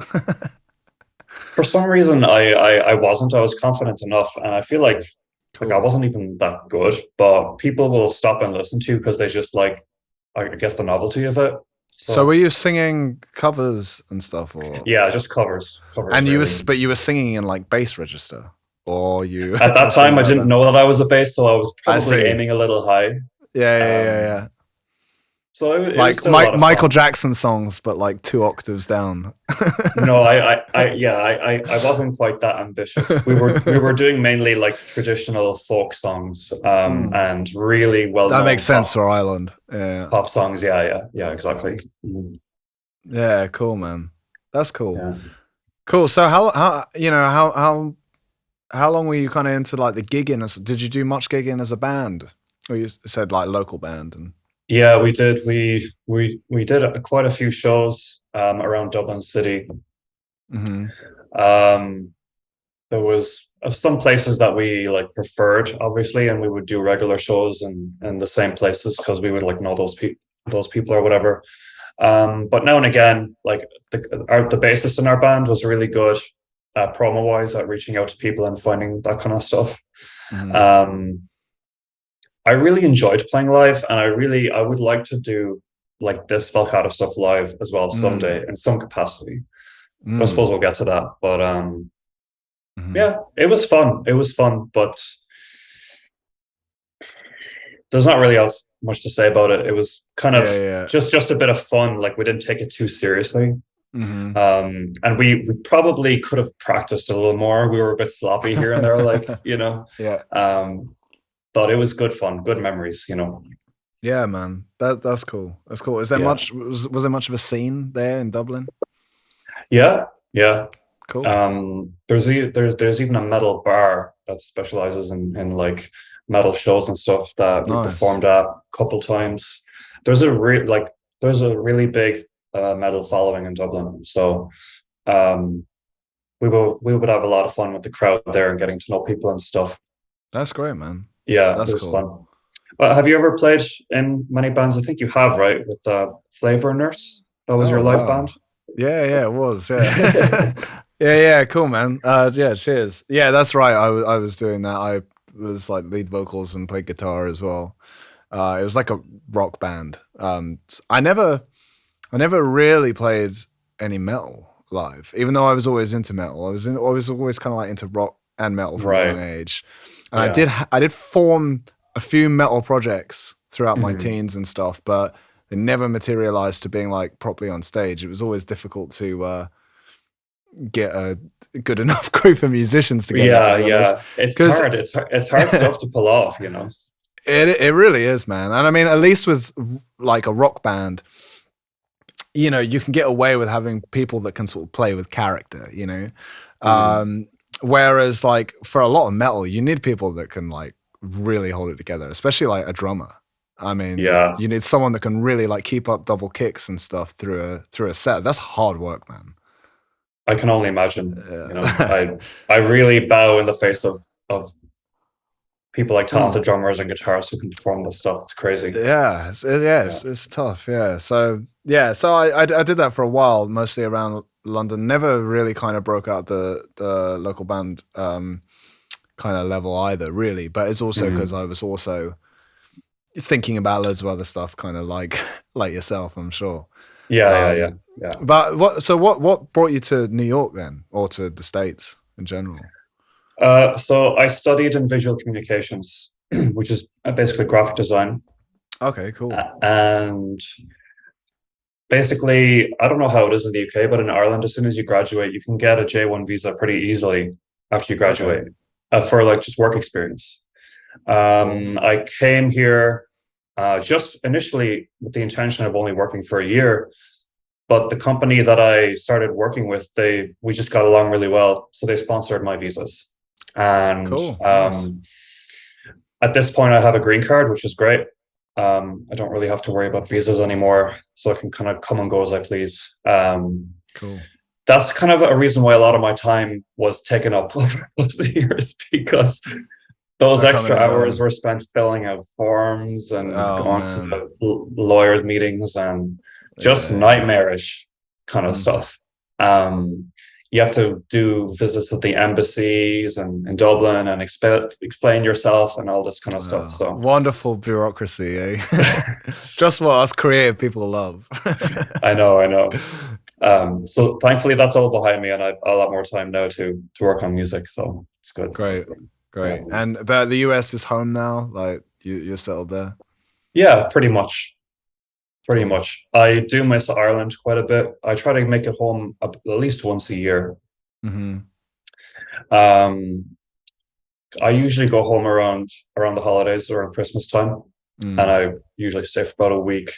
For some reason, I wasn't. I was confident enough, and I feel like I wasn't even that good. But people will stop and listen to you because they just like, I guess, the novelty of it. So were you singing covers and stuff, or? Yeah, just covers. And really. You were singing in like bass register, or you? At that time, I didn't know that I was a bass, so I was probably aiming a little high. Yeah. So it like Michael Jackson songs, but like 2 octaves down. No, I wasn't quite that ambitious. We were doing mainly like traditional folk songs, and really well. That makes sense for Ireland. Yeah, pop songs. Yeah, exactly. Yeah, cool, man. That's cool. Yeah. Cool. So how long were you kind of into like the gigging? Did you do much gigging as a band? Or you said like local band and. Yeah, we did. We did quite a few shows around Dublin City. There was some places that we like preferred, obviously, and we would do regular shows in the same places because we would like know those people or whatever. But now and again, like the bassist in our band was really good promo wise at reaching out to people and finding that kind of stuff. I really enjoyed playing live, and I would like to do like this Valcata stuff live as well someday in some capacity. I suppose we'll get to that, but yeah, it was fun. It was fun, but there's not really much to say about it. It was kind of just a bit of fun. Like we didn't take it too seriously. And we probably could have practiced a little more. We were a bit sloppy here and there, like, you know. But it was good fun, good memories, you know. Yeah, man, that's cool. That's cool. Is there much? Was there much of a scene there in Dublin? Yeah. Cool. There's even a metal bar that specializes in like metal shows and stuff that we performed at a couple times. There's a really big metal following in Dublin, so we would have a lot of fun with the crowd there and getting to know people and stuff. That's great, man. Yeah, that's cool. Fun. Well, have you ever played in many bands? I think you have, right? With Flavor Nurse. That was your live band. Yeah, it was. Yeah, yeah, cool, man. Yeah, cheers. Yeah, that's right. I was doing that. I was like lead vocals and played guitar as well. It was like a rock band. I never really played any metal live, even though I was always into metal. I was always kind of like into rock and metal from a young age. And I did form a few metal projects throughout my teens and stuff, but they never materialized to being like properly on stage. It was always difficult to get a good enough group of musicians together. Yeah. It's hard. It's hard stuff to pull off, you know. It really is, man. And I mean, at least with like a rock band, you can get away with having people that can sort of play with character, Mm. whereas like for a lot of metal, you need people that can like really hold it together, especially like a drummer. I mean, Yeah, you need someone that can really like keep up double kicks and stuff through a set. That's hard work, man. I can only imagine. Yeah. I really bow in the face of people like Mm. talented drummers and guitarists who can perform this stuff. It's crazy. Yeah, it's tough. Yeah, so I did that for a while, mostly around London. Never really kind of broke out the local band kind of level either, really. But it's also because Mm. I was also thinking about loads of other stuff, kind of like like yourself, I'm sure. Yeah. Um, but what brought you to New York then, or to the States in general? So I studied in visual communications, which is basically graphic design. Okay, cool. And basically, I don't know how it is in the UK, but in Ireland, as soon as you graduate, you can get a J1 visa pretty easily after you graduate, Okay, for like just work experience. cool. I came here just initially with the intention of only working for a year, but the company that I started working with, we just got along really well, so they sponsored my visas. And Cool. Nice. at this point, I have a green card, which is great. I don't really have to worry about visas anymore, so I can kind of come and go as I please. Cool. That's kind of a reason why a lot of my time was taken up over the years, because those Coming extra and hours going. were spent filling out forms and Oh going to man. the lawyers' meetings and just Yeah. nightmarish kind of Mhm. stuff. You have to do visits at the embassies and in Dublin and explain yourself and all this kind of stuff. Wow. So Wonderful bureaucracy, eh? Just what us creative people love. I know. So thankfully that's all behind me, and I've a lot more time now to work on music. So it's good. Great, Yeah, great. And but the US is home now. Like you're settled there. yeah, pretty much. Pretty Cool. much. I do miss Ireland quite a bit. I try to make it home at least once a year. Hmm. Um, I usually go home around the holidays, around Christmas time, and Mm. I usually stay for about a week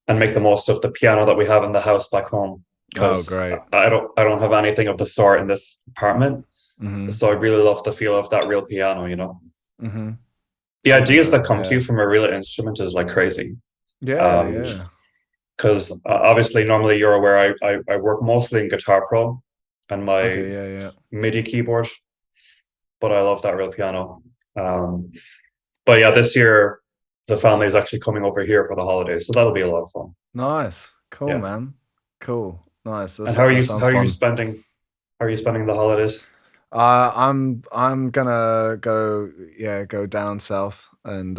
and make the most of the piano that we have in the house back home, Oh, because great. I don't have anything of the sort in this apartment. Hmm. So I really love the feel of that real piano. Hmm. The ideas Yeah, that come to yeah, you from a real instrument is like crazy. yeah, Um, yeah. because obviously normally you're aware I work mostly in Guitar Pro and my Okay, yeah, yeah. MIDI keyboard, but I love that real piano. Um, but yeah, this year the family is actually coming over here for the holidays, so that'll be a lot of fun. Nice. Cool, Yeah. man. Cool. Nice. And how are That you sounds how are you fun. spending how are you spending the holidays? I'm gonna go down south and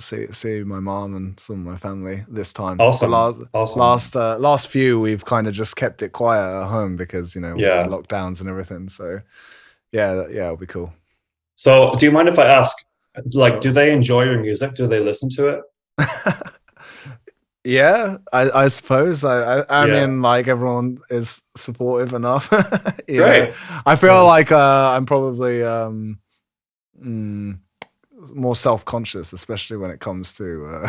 see my mom and some of my family this time. The Awesome. Awesome. last few we've kind of just kept it quiet at home because there's Yeah. lockdowns and everything. So yeah, it'll be cool. So do you mind if I ask, like, do Sure. they enjoy your music? Do they listen to it? Yeah, I suppose. I Yeah. mean, like everyone is supportive enough. Great. I feel Yeah. like I'm probably mm, more self-conscious, especially when it comes to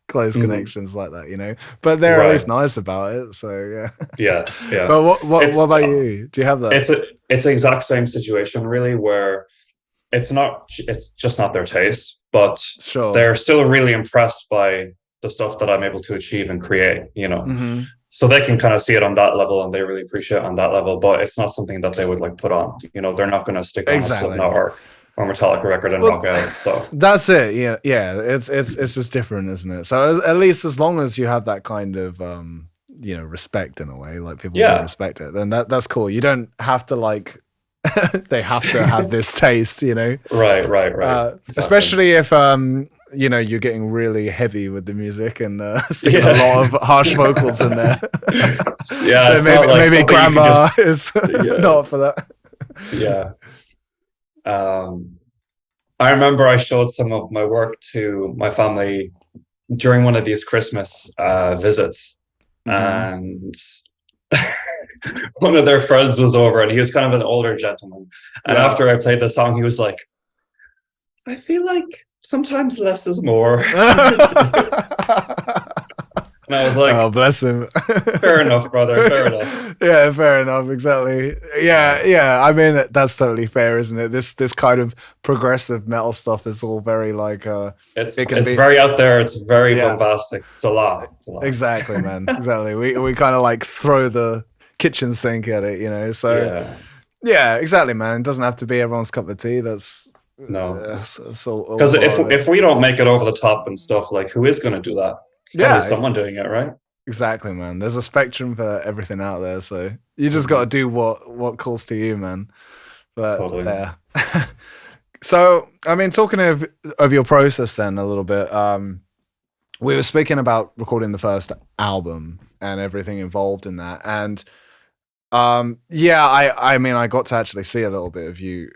close Mhm. connections like that. But they're at Right. least nice about it. So yeah. Yeah. But what It's about you? Do you have that? it's the exact same situation really, where it's just not their taste, but Sure. they're still really impressed by the stuff that I'm able to achieve and create. Hmm. So they can kind of see it on that level and they really appreciate it on that level, but it's not something that they would like put on. They're not going to stick on a Slipknot Exactly. or Metallica record and Well, rock out. So that's it. Yeah. It's just different, isn't it? So at least as long as you have that kind of respect in a way, like people do yeah, respect it, then that's cool. You don't have to like they have to have this taste. right. Exactly. Especially if you're getting really heavy with the music and sticking a Yeah. lot of harsh vocals in there. Yeah, Then it's not like maybe something you can grandma just is not yes. for that. Yeah. I remember I showed some of my work to my family during one of these Christmas visits, Hmm. and one of their friends was over, and he was kind of an older gentleman. And Yeah. after I played the song, he was like, "I feel like sometimes less is more." And I was like, oh, bless him. fair enough, brother. Fair enough. Yeah, fair enough. Exactly. Yeah. I mean, that's totally fair, isn't it? This kind of progressive metal stuff is all very like it's very out there. It's very bombastic. It's a lot. Exactly, man. Exactly. We kind of like throw the kitchen sink at it, you know. So yeah, exactly, man. It doesn't have to be everyone's cup of tea. That's because if we don't make it over the top and stuff, like who is going to do that? It's gotta be someone doing it, right? Exactly, man. There's a spectrum for everything out there, so you just got to do what calls to you, man. But totally. So I mean, talking of your process then a little bit, we were speaking about recording the first album and everything involved in that, and I mean, I got to actually see a little bit of you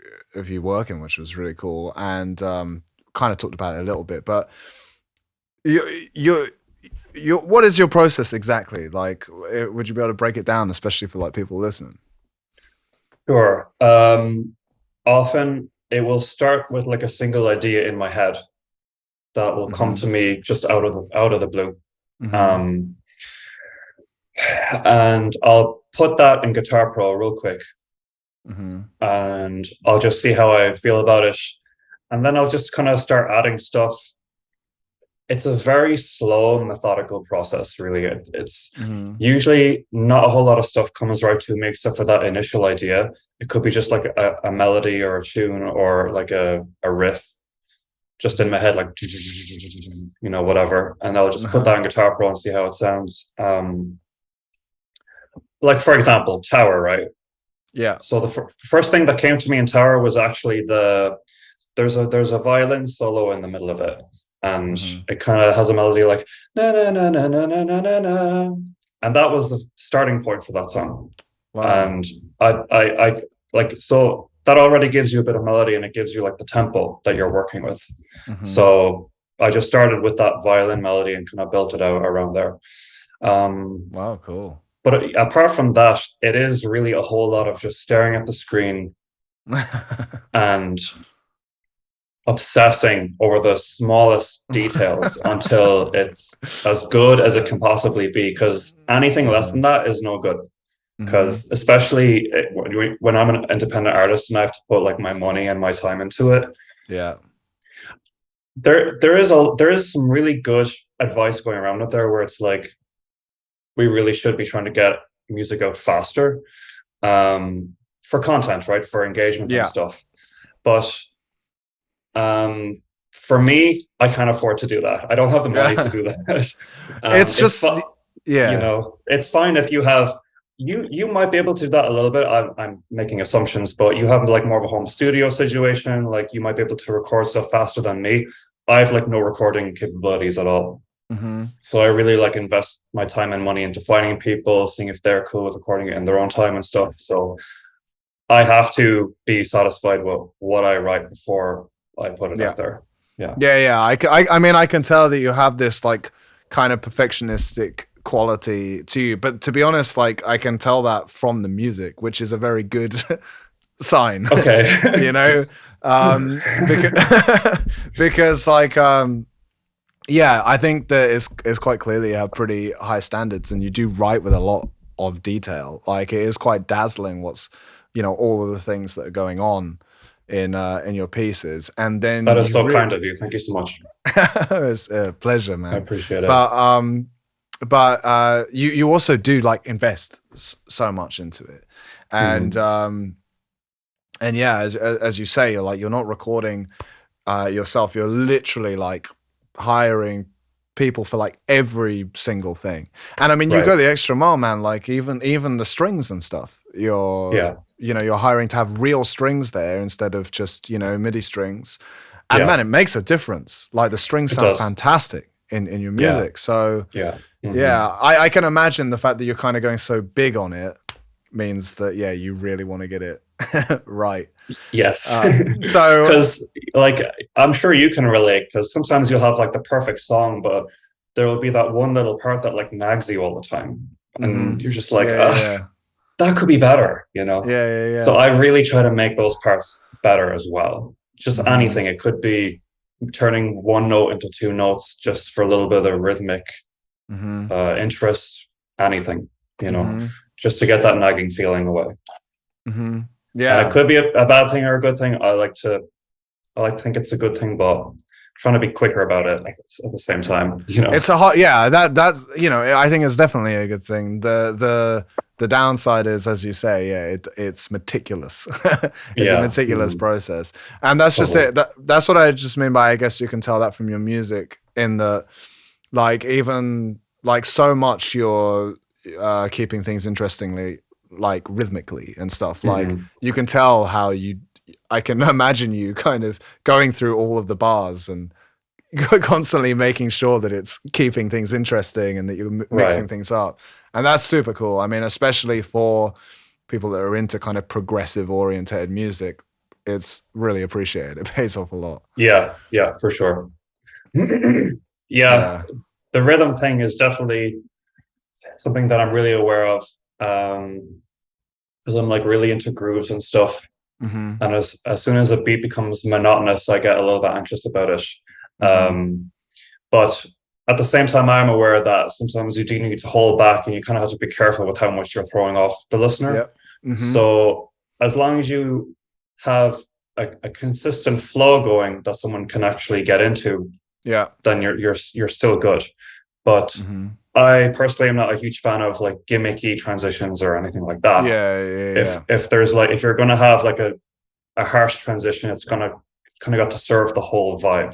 working, which was really cool, and kind of talked about it a little bit, but you what is your process exactly? Like, would you be able to break it down, especially for like people listening? Sure. Often it will start with like a single idea in my head that will come to me just out of the blue. And I'll put that in Guitar Pro real quick. And I'll just see how I feel about it. And then I'll just kind of start adding stuff. It's a very slow, methodical process, really. It's usually not a whole lot of stuff comes right to me except for that initial idea. It could be just like a melody or a tune or like a riff just in my head, like, you know, whatever. And I'll just put that in Guitar Pro and see how it sounds. Like, for example, Tower, right? Yeah. So the first thing that came to me in Tower was actually there's a violin solo in the middle of it. And it kind of has a melody like na na na na na na na na na, and that was the starting point for that song. Wow. And I like, so that already gives you a bit of melody and it gives you like the tempo that you're working with. So I just started with that violin melody and kind of built it out around there. Wow, cool. But apart from that, it is really a whole lot of just staring at the screen and obsessing over the smallest details until it's as good as it can possibly be, because anything less than that is no good. Because especially when I'm an independent artist and I have to put like my money and my time into it, there is some really good advice going around out there where it's like we really should be trying to get music out faster, for content, right, for engagement and stuff. But for me, I can't afford to do that. I don't have the money to do that. It's just, you know, it's fine if you have, you might be able to do that a little bit. I'm making assumptions, but you have like more of a home studio situation. Like you might be able to record stuff faster than me. I have like no recording capabilities at all. So I really like invest my time and money into finding people, seeing if they're cool with recording it in their own time and stuff. So I have to be satisfied with what I write before I put it out there. I mean, I can tell that you have this like kind of perfectionistic quality to you, but to be honest, like I can tell that from the music, which is a very good sign. Okay. You know, because like I think that it's quite clear that you have pretty high standards and you do write with a lot of detail. Like it is quite dazzling what's, you know, all of the things that are going on in your pieces. And then that is so kind of you. Thank you so much. It's a pleasure, man. I appreciate it. But you also do like invest so much into it, and yeah, as you say, you're not recording yourself. You're literally like hiring people for like every single thing. And I mean, you go the extra mile, man. Like even the strings and stuff. You're hiring to have real strings there instead of just, you know, MIDI strings. And man, it makes a difference. Like the strings sound fantastic in your music. So I can imagine the fact that you're kind of going so big on it means that you really want to get it right. Yes. So because like I'm sure you can relate, because sometimes you'll have like the perfect song, but there will be that one little part that like nags you all the time, and you're just like, that could be better, you know. So I really try to make those parts better as well. Just anything. It could be turning one note into two notes just for a little bit of rhythmic interest, anything, just to get that nagging feeling away. Yeah, and it could be a bad thing or a good thing. I like to think it's a good thing, but trying to be quicker about it at the same time. It's a hot. Yeah, that's I think it's definitely a good thing. The downside is, as you say, it's meticulous. It's a meticulous process, and that's just it. That's what I just mean by, I guess you can tell that from your music, in the like, even like so much you're keeping things interestingly, like rhythmically and stuff. Like you can tell how I can imagine you kind of going through all of the bars and constantly making sure that it's keeping things interesting and that you're mixing things up. And that's super cool. I mean, especially for people that are into kind of progressive oriented music, it's really appreciated. It pays off a lot. Yeah, for sure. Yeah, the rhythm thing is definitely something that I'm really aware of, because I'm like really into grooves and stuff. And as soon as a beat becomes monotonous, I get a little bit anxious about it. But at the same time, I'm aware that sometimes you do need to hold back, and you kind of have to be careful with how much you're throwing off the listener. So as long as you have a consistent flow going that someone can actually get into, then you're still good. But I personally am not a huge fan of like gimmicky transitions or anything like that. If there's like, if you're going to have like a harsh transition, it's kind of got to serve the whole vibe.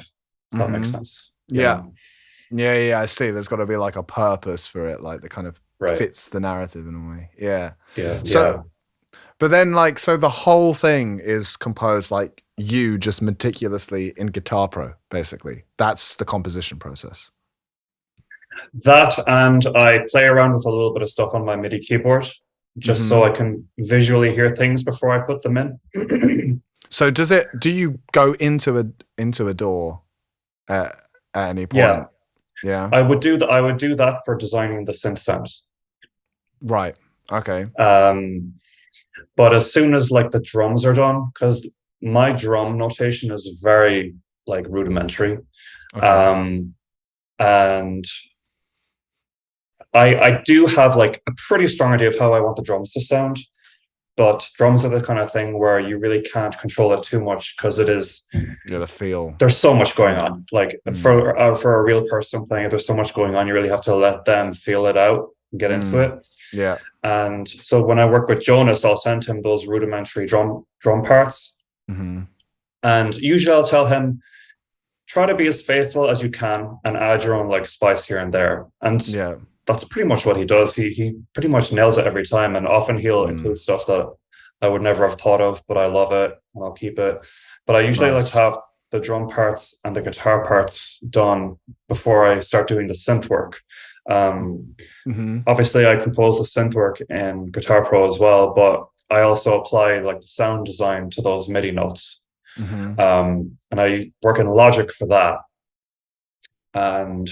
If that makes sense. Yeah, I see. There's got to be like a purpose for it, like that kind of fits the narrative in a way. But then like, so the whole thing is composed like you just meticulously in Guitar Pro, basically. That's the composition process. That, and I play around with a little bit of stuff on my MIDI keyboard, just so I can visually hear things before I put them in. So do you go into a DAW at any point? Yeah. I would do that for designing the synth sounds. Right. Okay. But as soon as like the drums are done, because my drum notation is very like rudimentary. And I do have like a pretty strong idea of how I want the drums to sound, but drums are the kind of thing where you really can't control it too much, because it is the feel. There's so much going on. Like for a real person playing it, there's so much going on. You really have to let them feel it out and get into it. Yeah. And so when I work with Jonas, I'll send him those rudimentary drum parts, and usually I'll tell him, try to be as faithful as you can and add your own like spice here and there. And that's pretty much what he does. He pretty much nails it every time, and often he'll include stuff that I would never have thought of, but I love it and I'll keep it. But I usually like to have the drum parts and the guitar parts done before I start doing the synth work. Obviously I compose the synth work in Guitar Pro as well, but I also apply like the sound design to those MIDI notes. And I work in Logic for that. And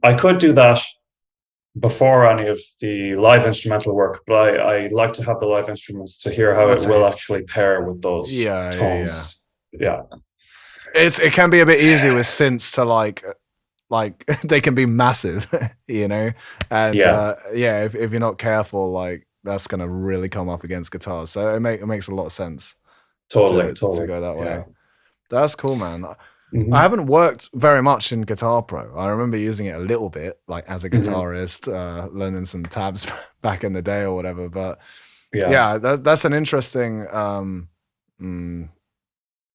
I could do that before any of the live instrumental work, but I like to have the live instruments to hear how it will actually pair with those tones. It can be a bit easier with synths to like they can be massive, and if you're not careful, like that's gonna really come up against guitars. So it makes a lot of sense. Totally to go that way. That's cool, man. I haven't worked very much in Guitar Pro. I remember using it a little bit, like as a guitarist, learning some tabs back in the day or whatever. But that's an interesting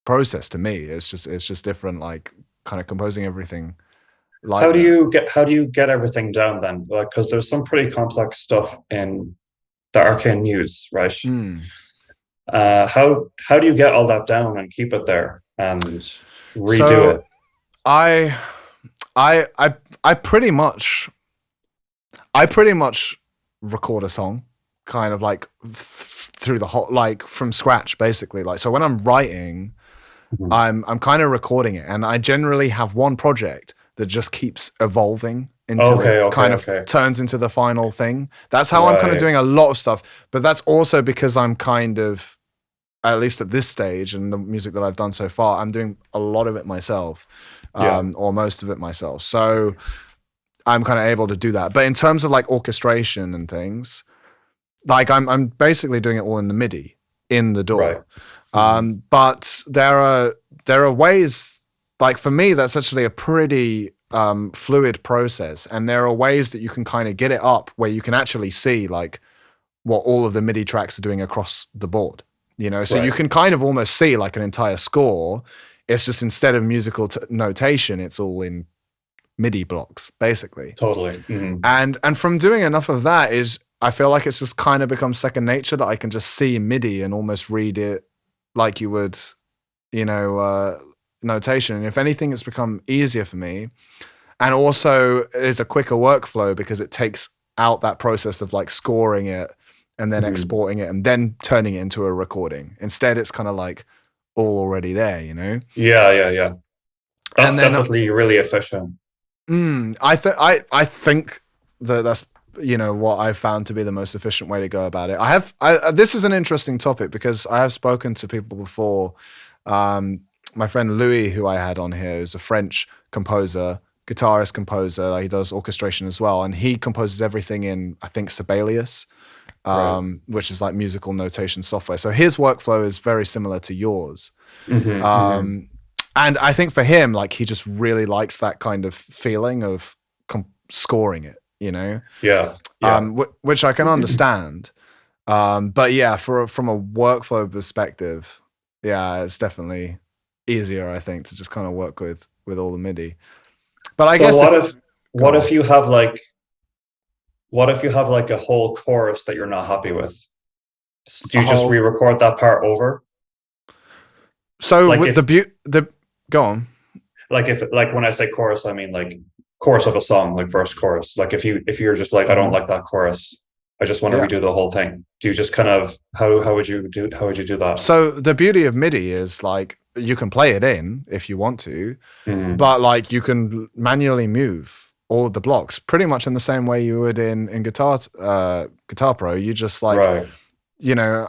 process to me. It's just different, like kind of composing everything. Like how do you get everything down then? Like, because there's some pretty complex stuff in the Arcane Muse, right? How do you get all that down and keep it there and redo it? I pretty much record a song kind of like through the whole, like from scratch basically. Like, so when I'm writing, I'm kind of recording it, and I generally have one project that just keeps evolving until it kind of turns into the final thing. That's how I'm kind of doing a lot of stuff. But that's also because I'm kind of, at least at this stage and the music that I've done so far, I'm doing a lot of it myself, or most of it myself. So I'm kind of able to do that. But in terms of like orchestration and things, like I'm basically doing it all in the MIDI in the DAW. Right. But there are ways, like for me, that's actually a pretty fluid process, and there are ways that you can kind of get it up where you can actually see like what all of the MIDI tracks are doing across the board, you know? So you can kind of almost see like an entire score. It's just instead of musical notation, it's all in MIDI blocks, basically. Totally. And from doing enough of that I feel like it's just kind of become second nature that I can just see MIDI and almost read it like you would, you know, notation. And if anything, it's become easier for me. And also is a quicker workflow because it takes out that process of like scoring it and then exporting it and then turning it into a recording. Instead, it's kind of like all already there, you know? Yeah. That's definitely really efficient. I think that's, you know, what I've found to be the most efficient way to go about it. This is an interesting topic because I have spoken to people before. My friend Louis, who I had on here, is a French composer, guitarist, composer. He does orchestration as well, and he composes everything in, I think, Sibelius, which is like musical notation software. So his workflow is very similar to yours. And I think for him, like, he just really likes that kind of feeling of scoring it, you know? Yeah. Which I can understand. But yeah, from a workflow perspective, yeah, it's definitely easier, I think, to just kind of work with all the MIDI. But I guess what if you have like a whole chorus that you're not happy with? Do you just re-record that part over? So like with go on. Like when I say chorus, I mean like chorus of a song, like verse chorus. Like if you're just like, I don't like that chorus, I just want to redo the whole thing. Do you just kind of how would you do that? So the beauty of MIDI is like you can play it in if you want to, but like you can manually move all of the blocks pretty much in the same way you would in Guitar Pro. You just like you know,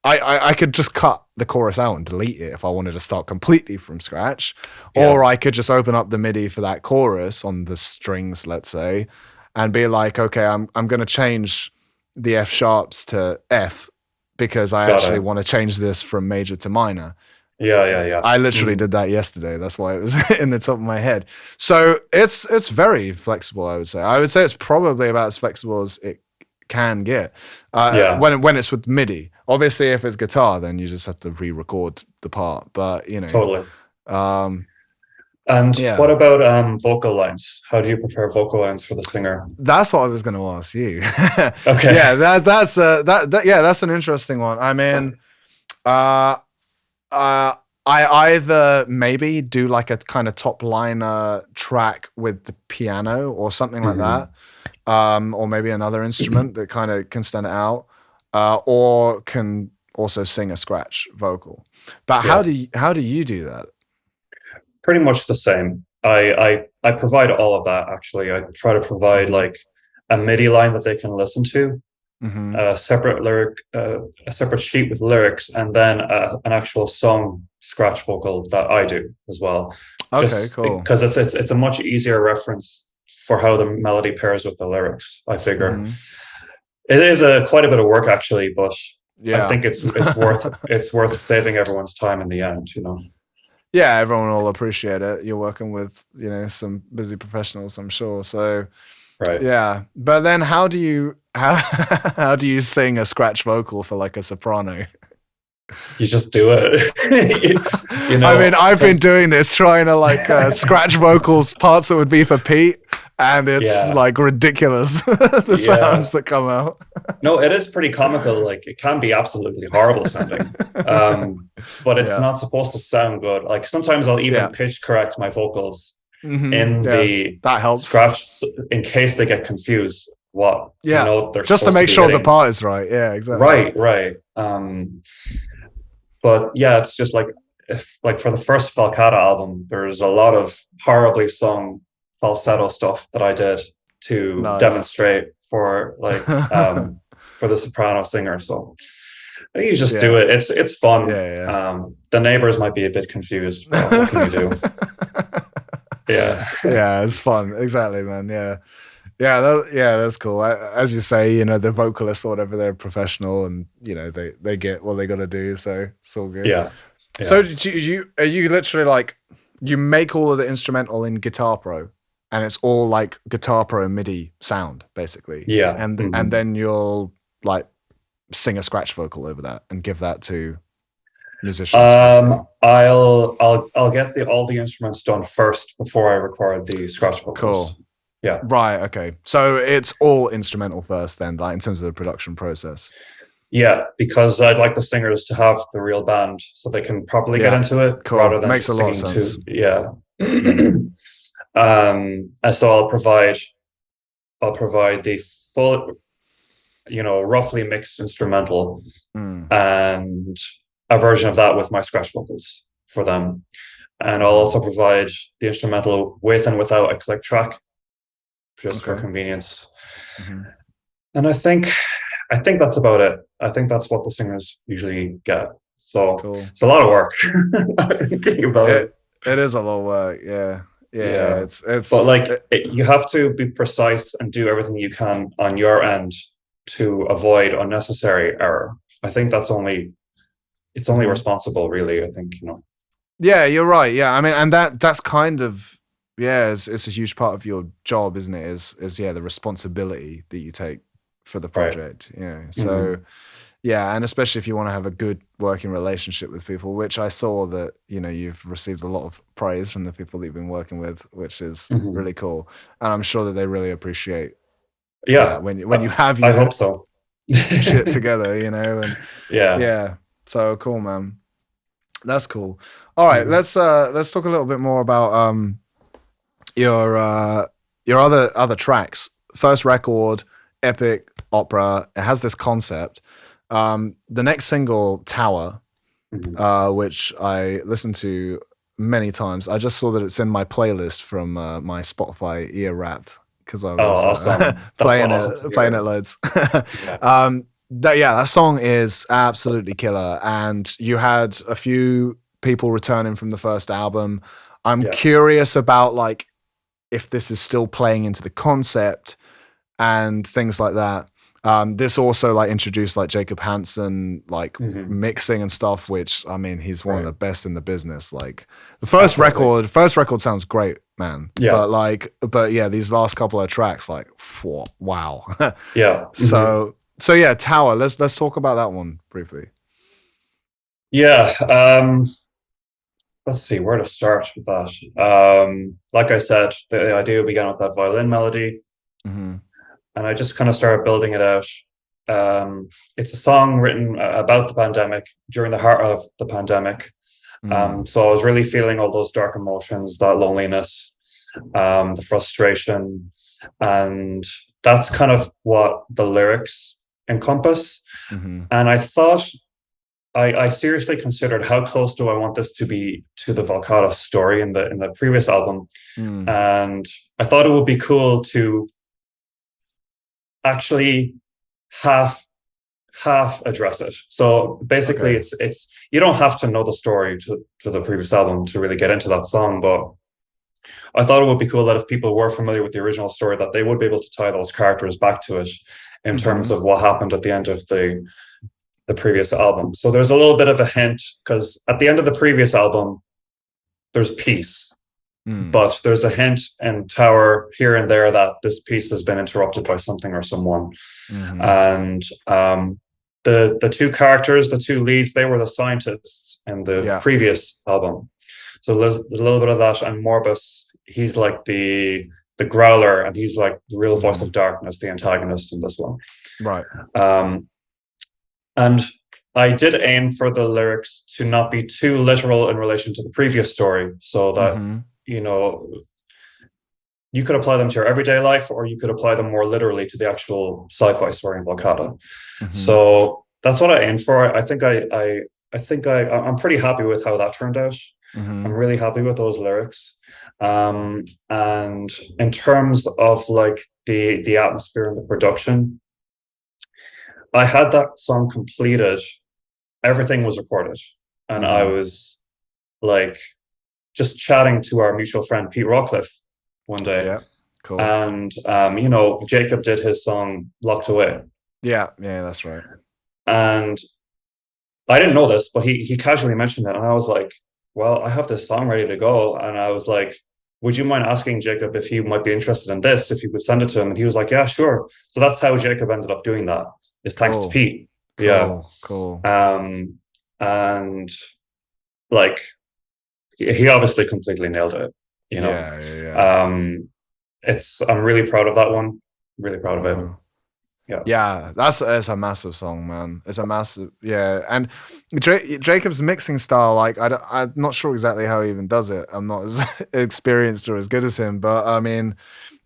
I could just cut the chorus out and delete it if I wanted to start completely from scratch, or I could just open up the MIDI for that chorus on the strings, let's say, and be like, okay, I'm going to change the F sharps to F because I actually want to change this from major to minor. Yeah. I literally did that yesterday. That's why it was in the top of my head. So it's very flexible, I would say. I would say it's probably about as flexible as it can get when it's with MIDI. Obviously, if it's guitar, then you just have to re-record the part. But you know, totally. And what about vocal lines? How do you prepare vocal lines for the singer? That's what I was going to ask you. Okay. Yeah, that's an interesting one. I mean, I either maybe do like a kind of top liner track with the piano or something like that, or maybe another instrument that kind of can stand it out, or can also sing a scratch vocal. But how do you do that? Pretty much the same. I provide all of that, actually. I try to provide like a MIDI line that they can listen to, a separate sheet with lyrics, and then an actual song scratch vocal that I do as well. Okay, cool. Because it's a much easier reference for how the melody pairs with the lyrics, I figure. It is quite a bit of work, actually, but I think it's worth saving everyone's time in the end, you know. Yeah, everyone will appreciate it. You're working with, you know, some busy professionals, I'm sure. So, yeah. But then, how do you sing a scratch vocal for like a soprano? You just do it. you know, I mean, I've been doing this, trying to like scratch vocals parts that would be for Pete, and it's like ridiculous the sounds that come out. No, it is pretty comical. Like it can be absolutely horrible sounding, but it's not supposed to sound good. Like sometimes I'll even pitch correct my vocals in the that helps scratch in case they get confused. What they're just to make sure the part is right. Yeah, exactly. Right. But yeah, it's just like for the first Valcata album, there's a lot of horribly sung falsetto stuff that I did to demonstrate for like for the soprano singer. So you just do it. It's fun. The neighbors might be a bit confused, but what can you do? Yeah, it's fun. Exactly, man. That's cool. As you say, you know, the vocalists or whatever, they're professional, and you know they get what they got to do, so it's all good. Yeah. So are you literally like you make all of the instrumental in Guitar Pro, and it's all like Guitar Pro MIDI sound basically. Yeah. And then you'll like sing a scratch vocal over that and give that to musicians. I'll get all the instruments done first before I record the scratch vocals. Cool. Yeah. Right. Okay. So it's all instrumental first, then, like in terms of the production process. Yeah, because I'd like the singers to have the real band so they can properly get into it, cool. rather than makes a lot of sense. And so I'll provide the full, you know, roughly mixed instrumental and a version of that with my scratch vocals for them. And I'll also provide the instrumental with and without a click track, just for convenience. And I think that's about it. I think that's what the singers usually get. So it's a lot of work. Thinking about it. It is a lot of work. Yeah. It's but like you have to be precise and do everything you can on your end to avoid unnecessary error. I think it's only responsible, really. I think, you know. Yeah, you're right. Yeah, I mean, and that's kind of it's a huge part of your job, isn't it? Is the responsibility that you take for the project. Right. Yeah. So and especially if you want to have a good working relationship with people, which I saw that, you know, you've received a lot of praise from the people that you've been working with, which is really cool. And I'm sure that they really appreciate when you have your I hope so. shit together, you know. And yeah. So cool, man. That's cool. All right, let's talk a little bit more about your other tracks. First record, epic opera. It has this concept. The next single, Tower, which I listened to many times. I just saw that it's in my playlist from my Spotify ear wrapped because I was playing it loads. That song is absolutely killer, and you had a few people returning from the first album. I'm curious about like if this is still playing into the concept and things like that. This also like introduced like Jacob Hansen like mixing and stuff, which I mean he's one of the best in the business. Like the first record sounds great, man. Yeah. But these last couple of tracks, like wow. Yeah. So yeah, Tower. Let's talk about that one briefly. Yeah. Let's see where to start with that. Like I said, the idea began with that violin melody. And I just kind of started building it out. It's a song written about the pandemic, during the heart of the pandemic. So I was really feeling all those dark emotions, that loneliness, the frustration. And that's kind of what the lyrics encompass. And I thought, I seriously considered how close do I want this to be to the Valcata story in the previous album. And I thought it would be cool to actually half address it. So basically it's you don't have to know the story to the previous album to really get into that song, but I thought it would be cool that if people were familiar with the original story, that they would be able to tie those characters back to it in terms of what happened at the end of the previous album. So there's a little bit of a hint, because at the end of the previous album there's peace. But there's a hint in Tower here and there that this piece has been interrupted by something or someone. And the two characters, the two leads, they were the scientists in the previous album. So there's a little bit of that. And Morbus, he's like the growler, and he's like the real voice of darkness, the antagonist in this one. Right. And I did aim for the lyrics to not be too literal in relation to the previous story, so that you know, you could apply them to your everyday life, or you could apply them more literally to the actual sci-fi story in Valcata. So that's what I aimed for. I think I'm pretty happy with how that turned out. I'm really happy with those lyrics. And in terms of like the atmosphere and the production, I had that song completed. Everything was recorded, and I was like just chatting to our mutual friend Pete Rawcliffe one day. Yeah, cool. And Jacob did his song Locked Away. Yeah, that's right. And I didn't know this, but he casually mentioned it, and I was like, well, I have this song ready to go. And I was like, would you mind asking Jacob if he might be interested in this, if you could send it to him? And he was like, yeah, sure. So that's how Jacob ended up doing that, is thanks to Pete. Cool. And like, he obviously completely nailed it, I'm really proud of that one. Really proud of it. Yeah, it's a massive song, man. It's a massive, and Jacob's mixing style, like I'm not sure exactly how he even does it. I'm not as experienced or as good as him, but I mean,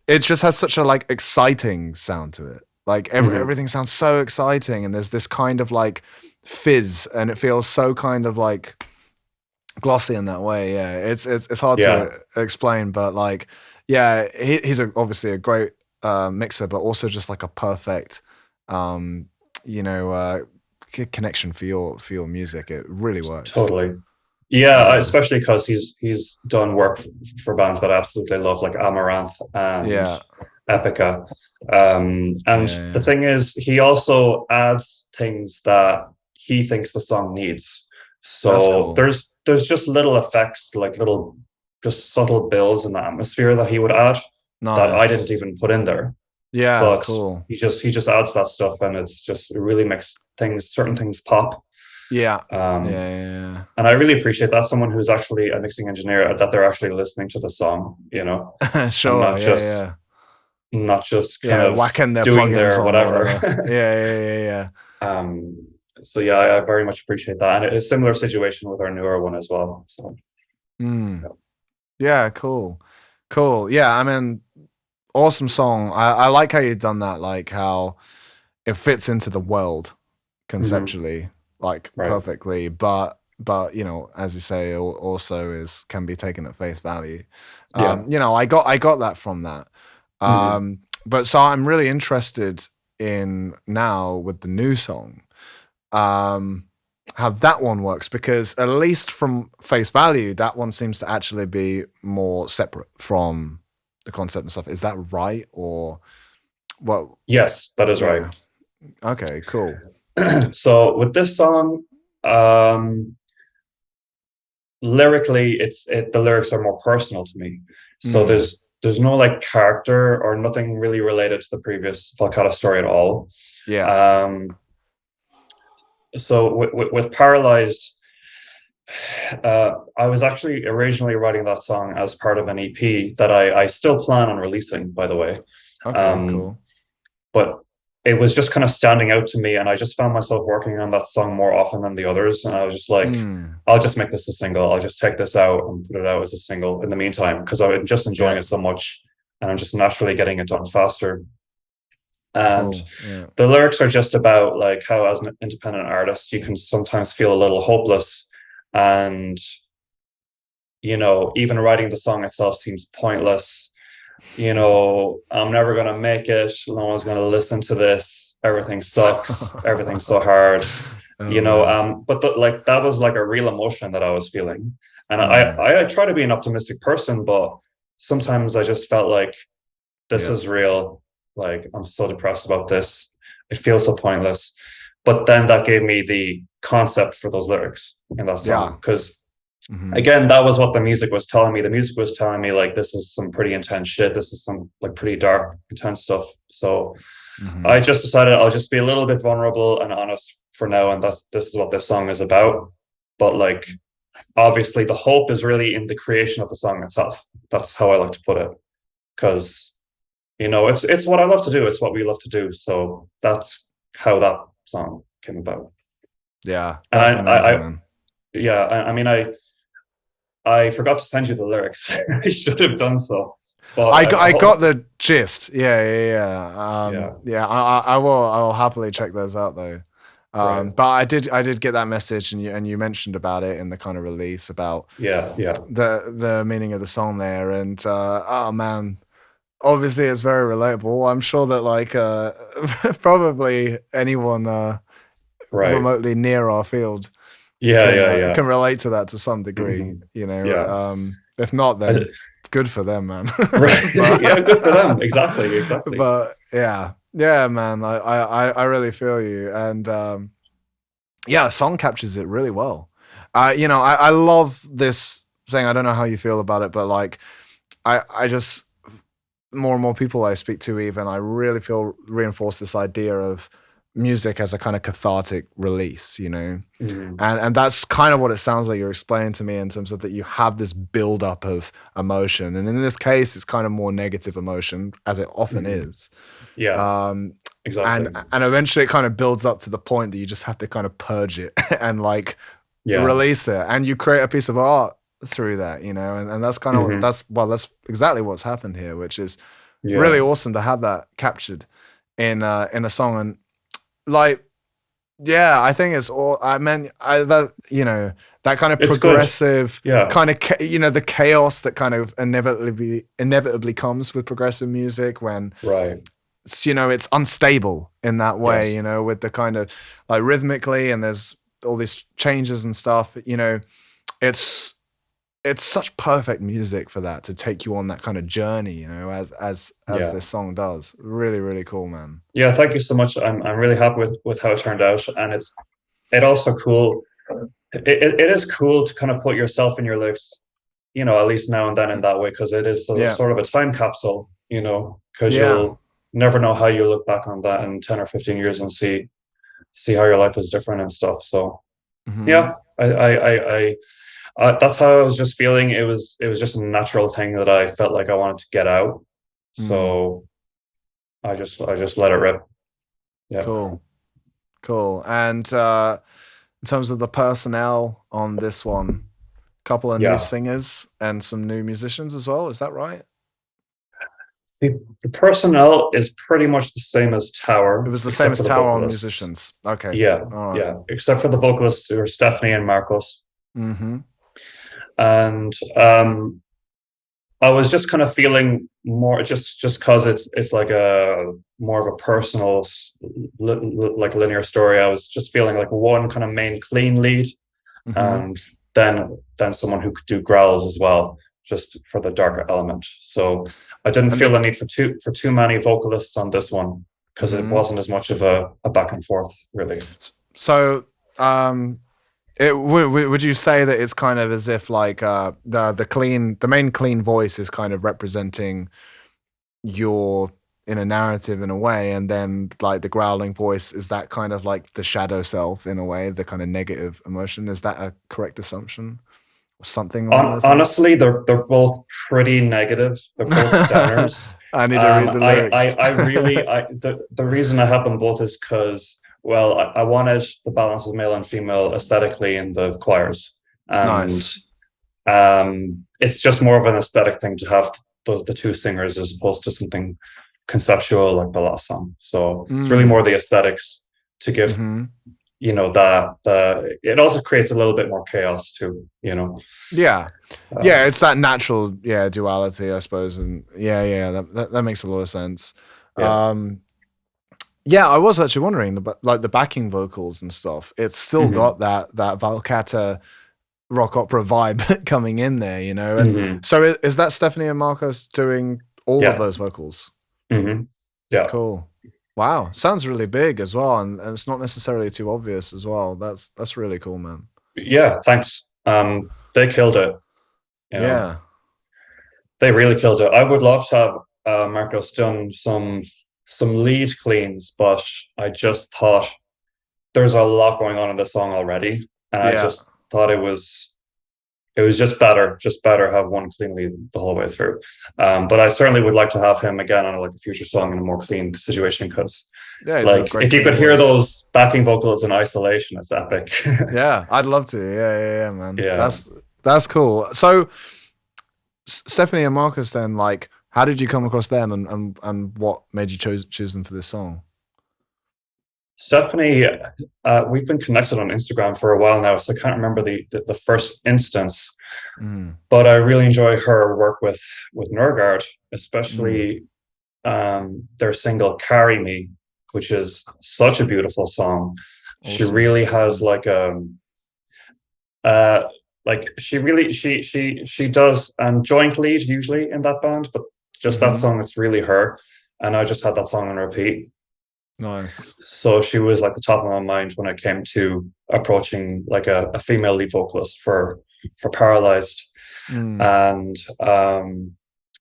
it just has such a like exciting sound to it. Like everything sounds so exciting, and there's this kind of like fizz, and it feels so kind of like glossy in that way. Yeah, it's hard to explain, but like, he's obviously a great mixer, but also just like a perfect connection for your music. It really works. Totally. Especially because he's done work for bands that I absolutely love, like Amaranth and Epica. The thing is, he also adds things that he thinks the song needs. So cool. There's just little effects, like little just subtle builds in the atmosphere that he would add. Nice. That I didn't even put in there. Yeah, but cool. He just adds that stuff, and it really makes certain things pop. And I really appreciate that, someone who's actually a mixing engineer, that they're actually listening to the song, Sure. Not just kind of whacking their doing their whatever. So I very much appreciate that, and it's a similar situation with our newer one as well. So cool. Yeah, I mean, awesome song. I like how you've done that, like how it fits into the world conceptually, like perfectly, but as you say, also can be taken at face value. I got that from that. But so I'm really interested in now with the new song, how that one works, because at least from face value, that one seems to actually be more separate from the concept and stuff. Is that right, or what? Yes, that is right. Okay, cool. So with this song, lyrically, the lyrics are more personal to me. So there's no like character or nothing really related to the previous Valcata story at all. So with Paralyzed, I was actually originally writing that song as part of an EP that I still plan on releasing, by the way. Okay, cool. But it was just kind of standing out to me, and I just found myself working on that song more often than the others. And I was just like, I'll just make this a single. I'll just take this out and put it out as a single in the meantime, because I'm just enjoying it so much, and I'm just naturally getting it done faster. And the lyrics are just about like how, as an independent artist, you can sometimes feel a little hopeless, and even writing the song itself seems pointless. I'm never gonna make it, no one's gonna listen to this, everything sucks, everything's so hard. But that was like a real emotion that I was feeling, and I try to be an optimistic person, but sometimes I just felt like this is real. Like, I'm so depressed about this, it feels so pointless. But then that gave me the concept for those lyrics in that song, because again, that was what the music was telling me. The music was telling me like, this is some pretty intense shit, this is some like pretty dark, intense stuff. So I just decided I'll just be a little bit vulnerable and honest for now, and this is what this song is about. But like, obviously the hope is really in the creation of the song itself. That's how I like to put it, because it's what I love to do, it's what we love to do. So that's how that song came about. That's amazing, man. I forgot to send you the lyrics. I should have done so. But I got the gist. I will happily check those out though. But I did get that message, and you mentioned about it in the kind of release about the meaning of the song there, and oh man, obviously it's very relatable. I'm sure that like probably anyone remotely near our field can relate to that to some degree. You know, if not, then good for them, man. Right. Yeah, good for them. Exactly. But yeah, man. I really feel you, and the song captures it really well. You know, I love this thing. I don't know how you feel about it, but like, I just, more and more people I speak to, even, I really feel reinforce this idea of music as a kind of cathartic release, you know? And that's kind of what it sounds like you're explaining to me, in terms of that you have this buildup of emotion. And in this case, it's kind of more negative emotion, as it often is. Yeah. Exactly. And eventually it kind of builds up to the point that you just have to kind of purge it and like release it. And you create a piece of art through that, you know, and that's kind of that's exactly what's happened here, which is really awesome to have that captured in a song. And like, I think it's all, that, you know, that kind of it's progressive kind of, you know, the chaos that kind of inevitably comes with progressive music when, you know, it's unstable in that way, you know, with the kind of like rhythmically, and there's all these changes and stuff, you know, it's such perfect music for that, to take you on that kind of journey, you know, as this song does. Really, really cool, man. Yeah, thank you so much. I'm really happy with how it turned out, and it also cool. It is cool to kind of put yourself in your lyrics, you know, at least now and then in that way, because it is sort of a time capsule, you know, because you'll never know how you look back on that in 10 or 15 years and see how your life is different and stuff. So I that's how I was just feeling. It was just a natural thing that I felt like I wanted to get out. So I just let it rip. Yeah. Cool. And in terms of the personnel on this one, a couple of new singers and some new musicians as well. Is that right? The personnel is pretty much the same as Tower. It was the same as Tower on musicians. Okay. Yeah. Right. Yeah. Except for the vocalists, who are Stefani and Marcos. And I was just kind of feeling more, just because it's like a more of a personal, like linear story. I was just feeling like one kind of main clean lead, and then someone who could do growls as well, just for the darker element. So I didn't feel the need for too many vocalists on this one, because it wasn't as much of a back and forth, really. So would you say that it's kind of as if like the main clean voice is kind of representing your inner narrative in a way, and then like the growling voice, is that kind of like the shadow self in a way, the kind of negative emotion? Is that a correct assumption? Or something like that? Honestly, they're both pretty negative. They're both downers. I need to read the lyrics. I really the reason I have them both is because, well, I wanted the balance of male and female aesthetically in the choirs, and it's just more of an aesthetic thing to have the two singers as opposed to something conceptual like the last song. So it's really more the aesthetics to give, you know, that it also creates a little bit more chaos too, you know. It's that natural duality, I suppose, and that makes a lot of sense. I was actually wondering, like the backing vocals and stuff, it's still got that Valcata rock opera vibe coming in there, you know. And so is that Stefani and Marcos doing all of those vocals? Yeah. Cool. Wow. Sounds really big as well, and it's not necessarily too obvious as well. That's really cool, man. Yeah, thanks. They killed it. You know? They really killed it. I would love to have Marcos done some lead cleans, but I just thought there's a lot going on in the song already, and I just thought it was just better have one clean lead the whole way through. But I certainly would like to have him again on like a future song in a more clean situation, because like if you could hear those backing vocals in isolation, it's epic. I'd love to. Yeah, man. That's cool. So Stefani and Marcos, then, like, how did you come across them, and what made you choose them for this song? Stefani, we've been connected on Instagram for a while now, so I can't remember the first instance, but I really enjoy her work with Norgard, especially their single "Carry Me," which is such a beautiful song. Awesome. She really has like Like she does joint lead usually in that band, but just that song, it's really her. And I just had that song on repeat. Nice. So she was like the top of my mind when it came to approaching like a female lead vocalist for Paralyzed. And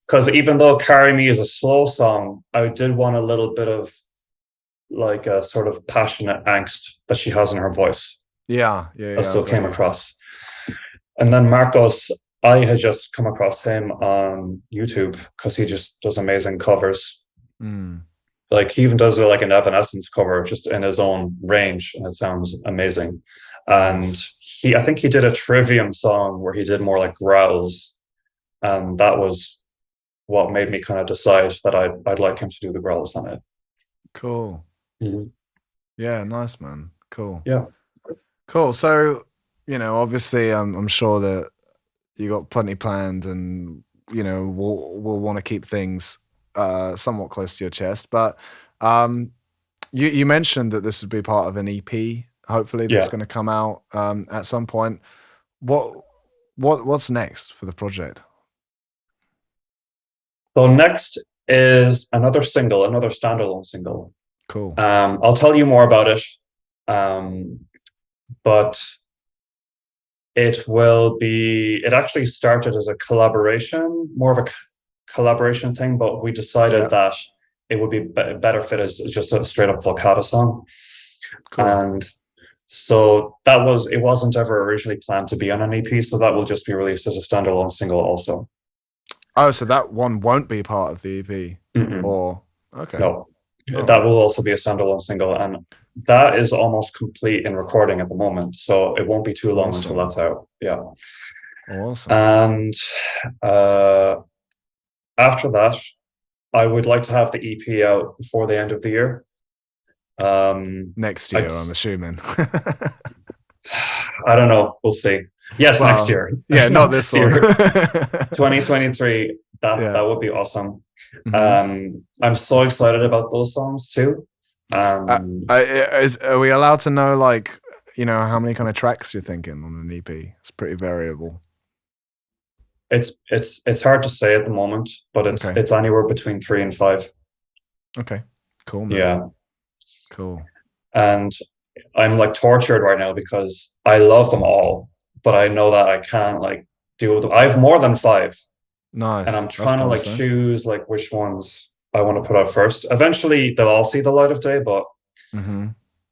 because even though Carry Me is a slow song, I did want a little bit of like a sort of passionate angst that she has in her voice. That still came across. And then Marcos, I had just come across him on YouTube because he just does amazing covers. Like he even does like an Evanescence cover just in his own range, and it sounds amazing. And I think he did a Trivium song where he did more like growls, and that was what made me kind of decide that I'd like him to do the growls on it. Cool. Yeah, nice, man. Cool. Yeah. Cool. So, obviously, I'm sure that you got plenty planned, and we'll want to keep things somewhat close to your chest. But you mentioned that this would be part of an EP, hopefully, that's going to come out at some point. What's next for the project? So next is another standalone single. Cool. I'll tell you more about it, but it actually started as a collaboration, more of a collaboration thing, but we decided that it would be better fit as just a straight up Valcata song. Cool. And so it wasn't ever originally planned to be on an EP, so that will just be released as a standalone single also. Oh, so that one won't be part of the EP? Or okay. No. That will also be a standalone single, and that is almost complete in recording at the moment, so it won't be too long until that's out. Yeah. Awesome. And after that, I would like to have the EP out before the end of the year. Next year, I'm assuming. I don't know. We'll see. Yes, next year. Yeah, not this year. 2023. That would be awesome. I'm so excited about those songs too. Are we allowed to know, like, how many kind of tracks you're thinking on an EP? It's pretty variable. It's hard to say at the moment, but it's anywhere between 3 and 5. Okay, cool, man. Yeah, cool. And I'm like tortured right now because I love them all, but I know that I can't like do it. I have more than 5. Nice. And I'm trying to like choose like which ones I want to put out first. Eventually they'll all see the light of day, but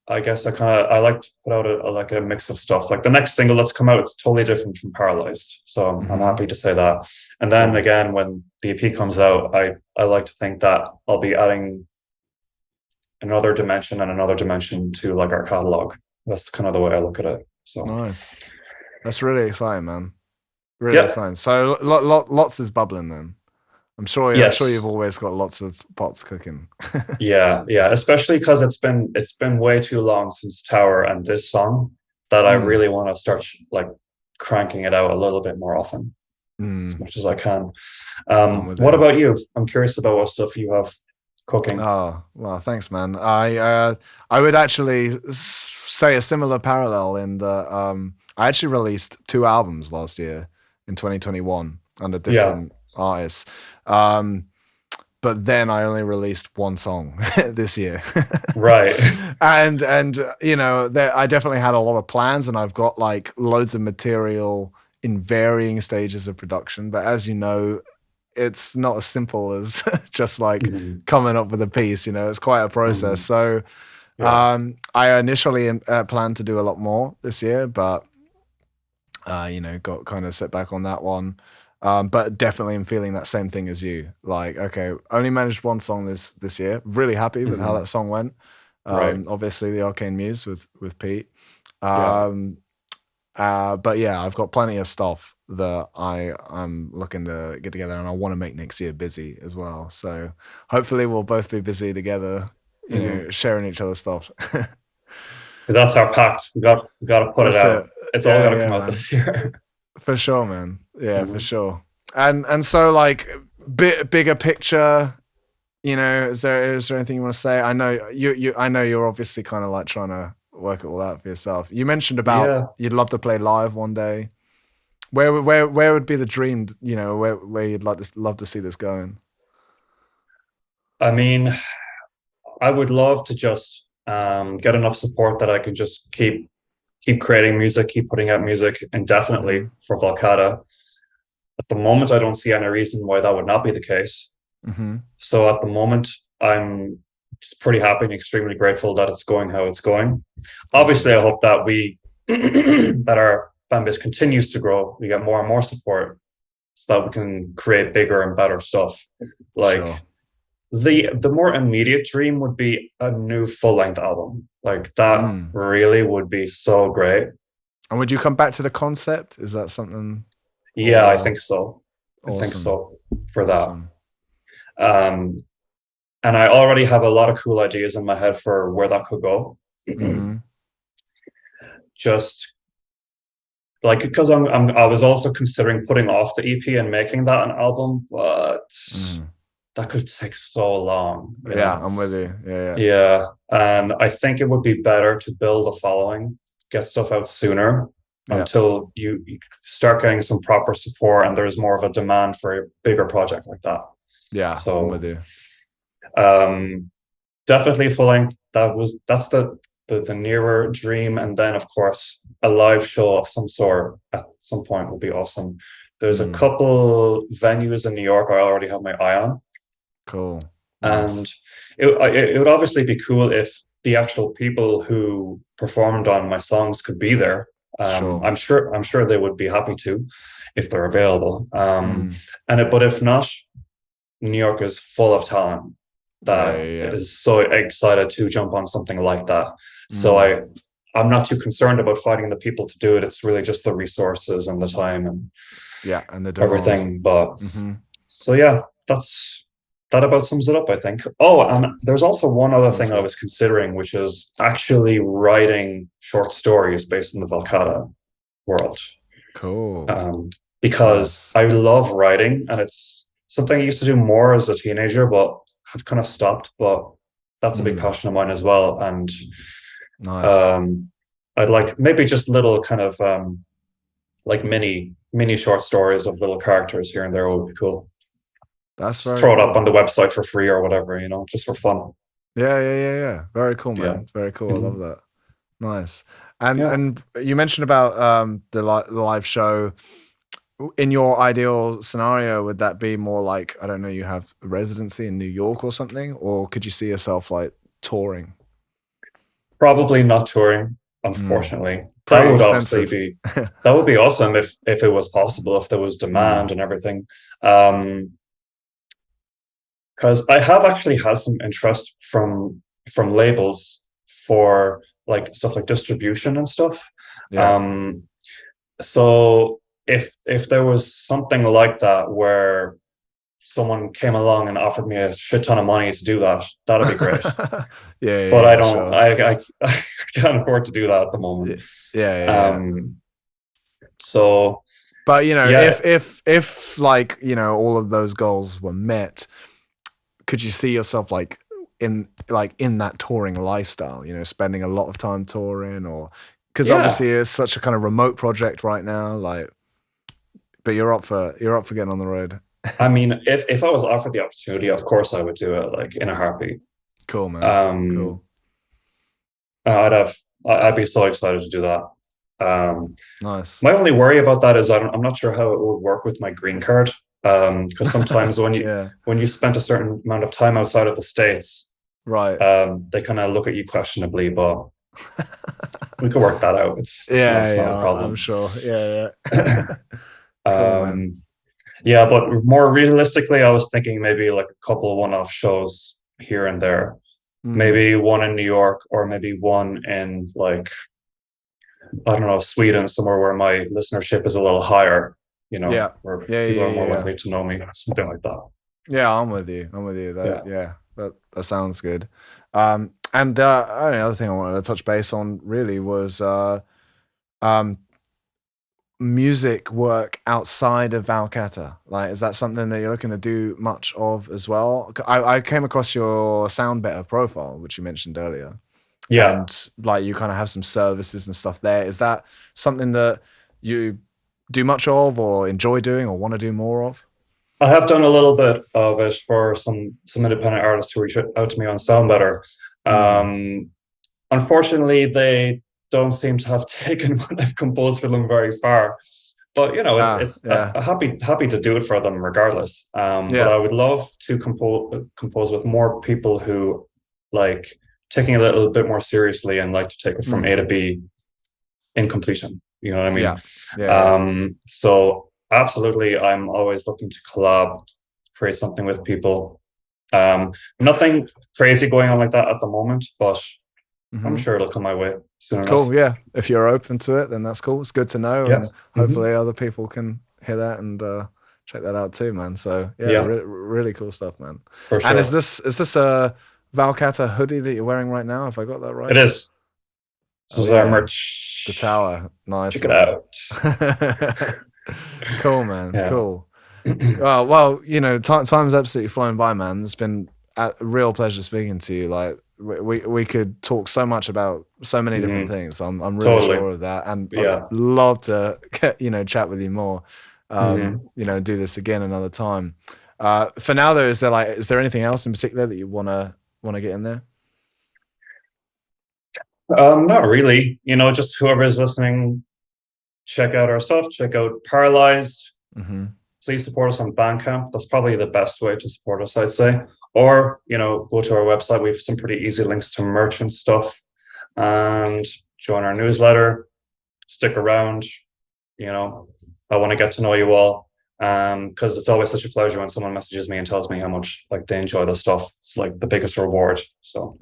I guess I like to put out a mix of stuff. Like the next single that's come out, it's totally different from Paralyzed. So I'm happy to say that. And then again, when the EP comes out, I like to think that I'll be adding another dimension to like our catalog. That's kind of the way I look at it. So nice. That's really exciting, man. Really exciting. So lots is bubbling then. I'm sure you've always got lots of pots cooking. yeah, especially because it's been way too long since Tower and this song that I really want to start like cranking it out a little bit more often, as much as I can. What about you? I'm curious about what stuff you have cooking. Oh, well, thanks, man. I would actually say a similar parallel in that I actually released 2 albums last year in 2021 under different artists. But then I only released 1 song this year. Right. And I definitely had a lot of plans, and I've got like loads of material in varying stages of production. But as you know, it's not as simple as just like coming up with a piece, it's quite a process. So I initially planned to do a lot more this year, but got kind of set back on that one. But definitely I'm feeling that same thing as you. Like, okay, only managed 1 song this year. Really happy with how that song went. Obviously the Arcane Muse with Pete. But yeah, I've got plenty of stuff that I'm looking to get together, and I want to make next year busy as well. So hopefully we'll both be busy together, sharing each other's stuff. That's our pact. We got to put it out. It's all got to come out this year. For sure, man. Yeah, for sure. And so like bigger picture, is there anything you want to say? I know you're obviously kind of like trying to work it all out for yourself. You mentioned about you'd love to play live one day. Where would be the dream? You know, where you'd love to see this going? I mean, I would love to just get enough support that I can just keep creating music, keep putting out music indefinitely for Valcata. At the moment, I don't see any reason why that would not be the case. So at the moment, I'm just pretty happy and extremely grateful that it's going how it's going. Obviously, I hope that that our fan base continues to grow. We get more and more support so that we can create bigger and better stuff. Like the more immediate dream would be a new full-length album. Like that really would be so great. And would you come back to the concept? Is that something? Yeah, I think so. I think so for that. And I already have a lot of cool ideas in my head for where that could go. Just like, because I was also considering putting off the EP and making that an album, but that could take so long. Yeah, I'm with you. Yeah. And I think it would be better to build a following, get stuff out sooner until you start getting some proper support and there's more of a demand for a bigger project like that. Yeah, so I'm with you. Definitely full length. That's the nearer dream. And then of course a live show of some sort at some point would be awesome. There's a couple venues in New York I already have my eye on. Cool. And it would obviously be cool if the actual people who performed on my songs could be there. I'm sure they would be happy to if they're available. But if not, New York is full of talent that is so excited to jump on something like that. So I'm not too concerned about finding the people to do it. It's really just the resources and the time and the everything. But so yeah, that about sums it up, I think. Oh, and there's also one other thing I was considering, which is actually writing short stories based in the Valcata world. Cool. Because I love writing, and it's something I used to do more as a teenager, but I've kind of stopped. But that's a big passion of mine as well. And I'd like maybe just little kind of like mini short stories of little characters here and there would be cool. That's just throw it up on the website for free or whatever, just for fun. Yeah. Very cool, man. Very cool. I love that. Nice. And you mentioned about the live show. In your ideal scenario, would that be more like, I don't know, you have a residency in New York or something, or could you see yourself like touring? Probably not touring, unfortunately. That would obviously be that would be awesome if it was possible, if there was demand and everything. Because I have actually had some interest from labels for like stuff like distribution and stuff. So if there was something like that where someone came along and offered me a shit ton of money to do that, that'd be great. But I don't. I can't afford to do that at the moment. So, but if like all of those goals were met, could you see yourself like in that touring lifestyle? Spending a lot of time touring, or because obviously it's such a kind of remote project right now. Like, but you're up for getting on the road. I mean, if I was offered the opportunity, of course I would do it, like in a heartbeat. Cool, man. Cool. I'd be so excited to do that. Nice. My only worry about that is I'm not sure how it would work with my green card. Because sometimes when you spent a certain amount of time outside of the States, right, they kind of look at you questionably, but we could work that out. It's not a problem. I'm sure. Cool, but more realistically, I was thinking maybe like a couple one-off shows here and there. Maybe one in New York, or maybe one in like, I don't know, Sweden, somewhere where my listenership is a little higher. Where people are more likely to know me, something like that. Yeah, I'm with you. That sounds good. And the only other thing I wanted to touch base on really was music work outside of Valcata. Like, is that something that you're looking to do much of as well? I came across your Sound Better profile, which you mentioned earlier. Yeah. and like you kind of have some services and stuff there. Is that something that you do much of or enjoy doing or want to do more of? I have done a little bit of it for some independent artists who reach out to me on Sound Better. Unfortunately, they don't seem to have taken what I've composed for them very far. But happy to do it for them regardless. But I would love to compose with more people who like taking it a little bit more seriously and like to take it from A to B in completion. You know what I mean? So absolutely, I'm always looking to collab, create something with people. Nothing crazy going on like that at the moment, but I'm sure it'll come my way soon enough. Cool, yeah. If you're open to it, then that's cool. It's good to know, and hopefully other people can hear that and check that out too, man. So really cool stuff, man. For sure. And is this a Valcata hoodie that you're wearing right now? Have I got that right? It is. This is our merch. The Tower, nice. Check it out. Cool, man. Cool. Well, you know, time's absolutely flying by, man. It's been a real pleasure speaking to you. Like we could talk so much about so many different things. I'm really sure of that, and I'd love to chat with you more. You know, do this again another time. For now, though, is there anything else in particular that you wanna get in there? Not really. You know, just whoever is listening, check out our stuff. Check out Paralyzed. Please support us on Bandcamp. That's probably the best way to support us, I'd say. Or, you know, go to our website. We have some pretty easy links to merch and stuff. And join our newsletter. Stick around. You know, I want to get to know you all. Because it's always such a pleasure when someone messages me and tells me how much like they enjoy the stuff. It's like the biggest reward. So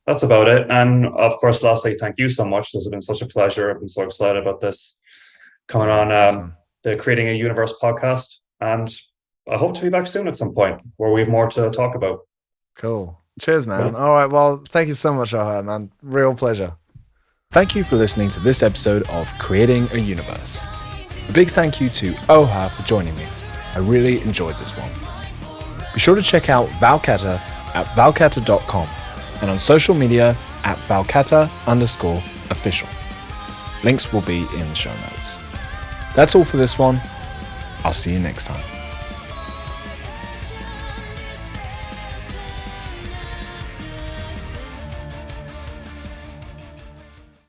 that's about it. And of course, lastly, thank you so much. This has been such a pleasure. I've been so excited about this coming on the Creating a Universe podcast. And I hope to be back soon at some point where we have more to talk about. Cool. Cheers, man. All right. Well, thank you so much, Oha, man. Real pleasure. Thank you for listening to this episode of Creating a Universe. A big thank you to Oha for joining me. I really enjoyed this one. Be sure to check out Valcata at valcata.com and on social media at Valcata_official. Links will be in the show notes. That's all for this one. I'll see you next time.